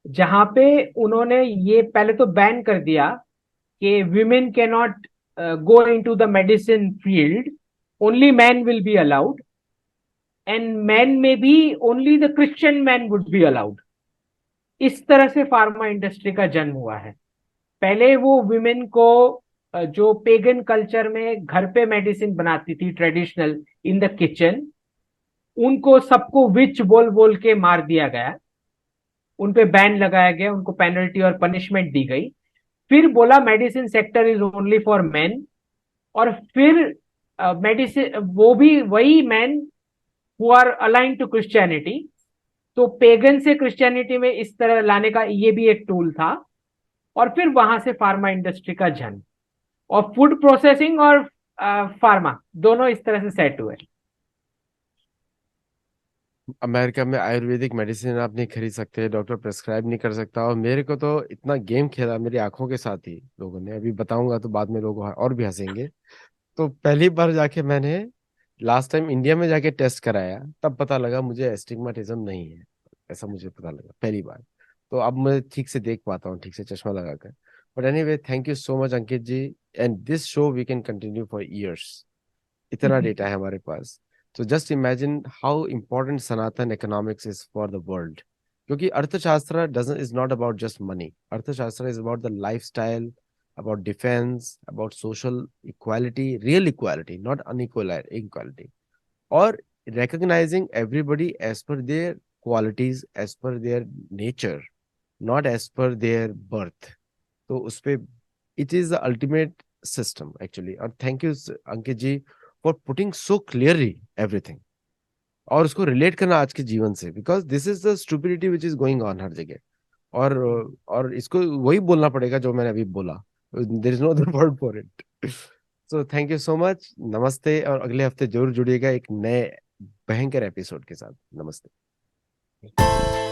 जहां पे उन्होंने ये पहले तो बैन कर दिया कि women can not go into the medicine field, only man will be allowed, and man में भी only the Christian man would be allowed. इस तरह से फार्मा इंडस्ट्री का जन्म हुआ है। पहले वो विमेन को जो पेगन कल्चर में घर पे मेडिसिन बनाती थी ट्रेडिशनल इन द किचन, उनको सबको विच बोल बोल के मार दिया गया, उन पे बैन लगाया गया, उनको पेनल्टी और पनिशमेंट दी गई। फिर बोला medicine sector is only for men, और फिर मेडिसिन वो भी वही man who are align to Christianity. तो पेगन से क्रिश्चियनिटी में इस तरह लाने का ये भी एक टूल था। और फिर वहां से फार्मा इंडस्ट्री का जन्म, और फूड प्रोसेसिंग और फार्मा दोनों इस तरह से सेट हुए। अमेरिका में आयुर्वेदिक मेडिसिन आप नहीं खरीद सकते, डॉक्टर प्रेस्क्राइब नहीं कर सकता। और मेरे को तो इतना गेम खेला मेरी आंखों के साथ ही लोगों ने, अभी बताऊंगा तो बाद में लोग और भी हंसेंगे। तो पहली बार जाके मैंने लास्ट टाइम इंडिया में जाके टेस्ट कराया, तब पता लगा मुझे एस्टिग्मेटिज्म नहीं है। ऐसा मुझे पता लगा पहली बार। तो अब मैं ठीक से देख पाता हूँ, ठीक से चश्मा लगाकर। But anyway, thank you so much Ankit ji. And this show we can continue for years, इतना डेटा है हमारे पास। तो just imagine how important Sanatan economics is for the world. क्योंकि अर्थशास्त्र doesn't is not about just money, अर्थशास्त्र is about the lifestyle, about defense, about social equality, real equality, not unequal inequality, or recognizing everybody as per their qualities, as per their nature, not as per their birth. तो उस पे it is the ultimate system actually. और thank you Ankit ji for putting so clearly everything, और उसको relate करना आज के जीवन से, because this is the stupidity which is going on her जगह। और इसको वही बोलना पड़ेगा जो मैंने अभी बोला, there is no other word for it. So thank you so much, नमस्ते। और अगले हफ्ते जरूर जुड़िएगा एक नए भयंकर एपिसोड के साथ। नमस्ते। है।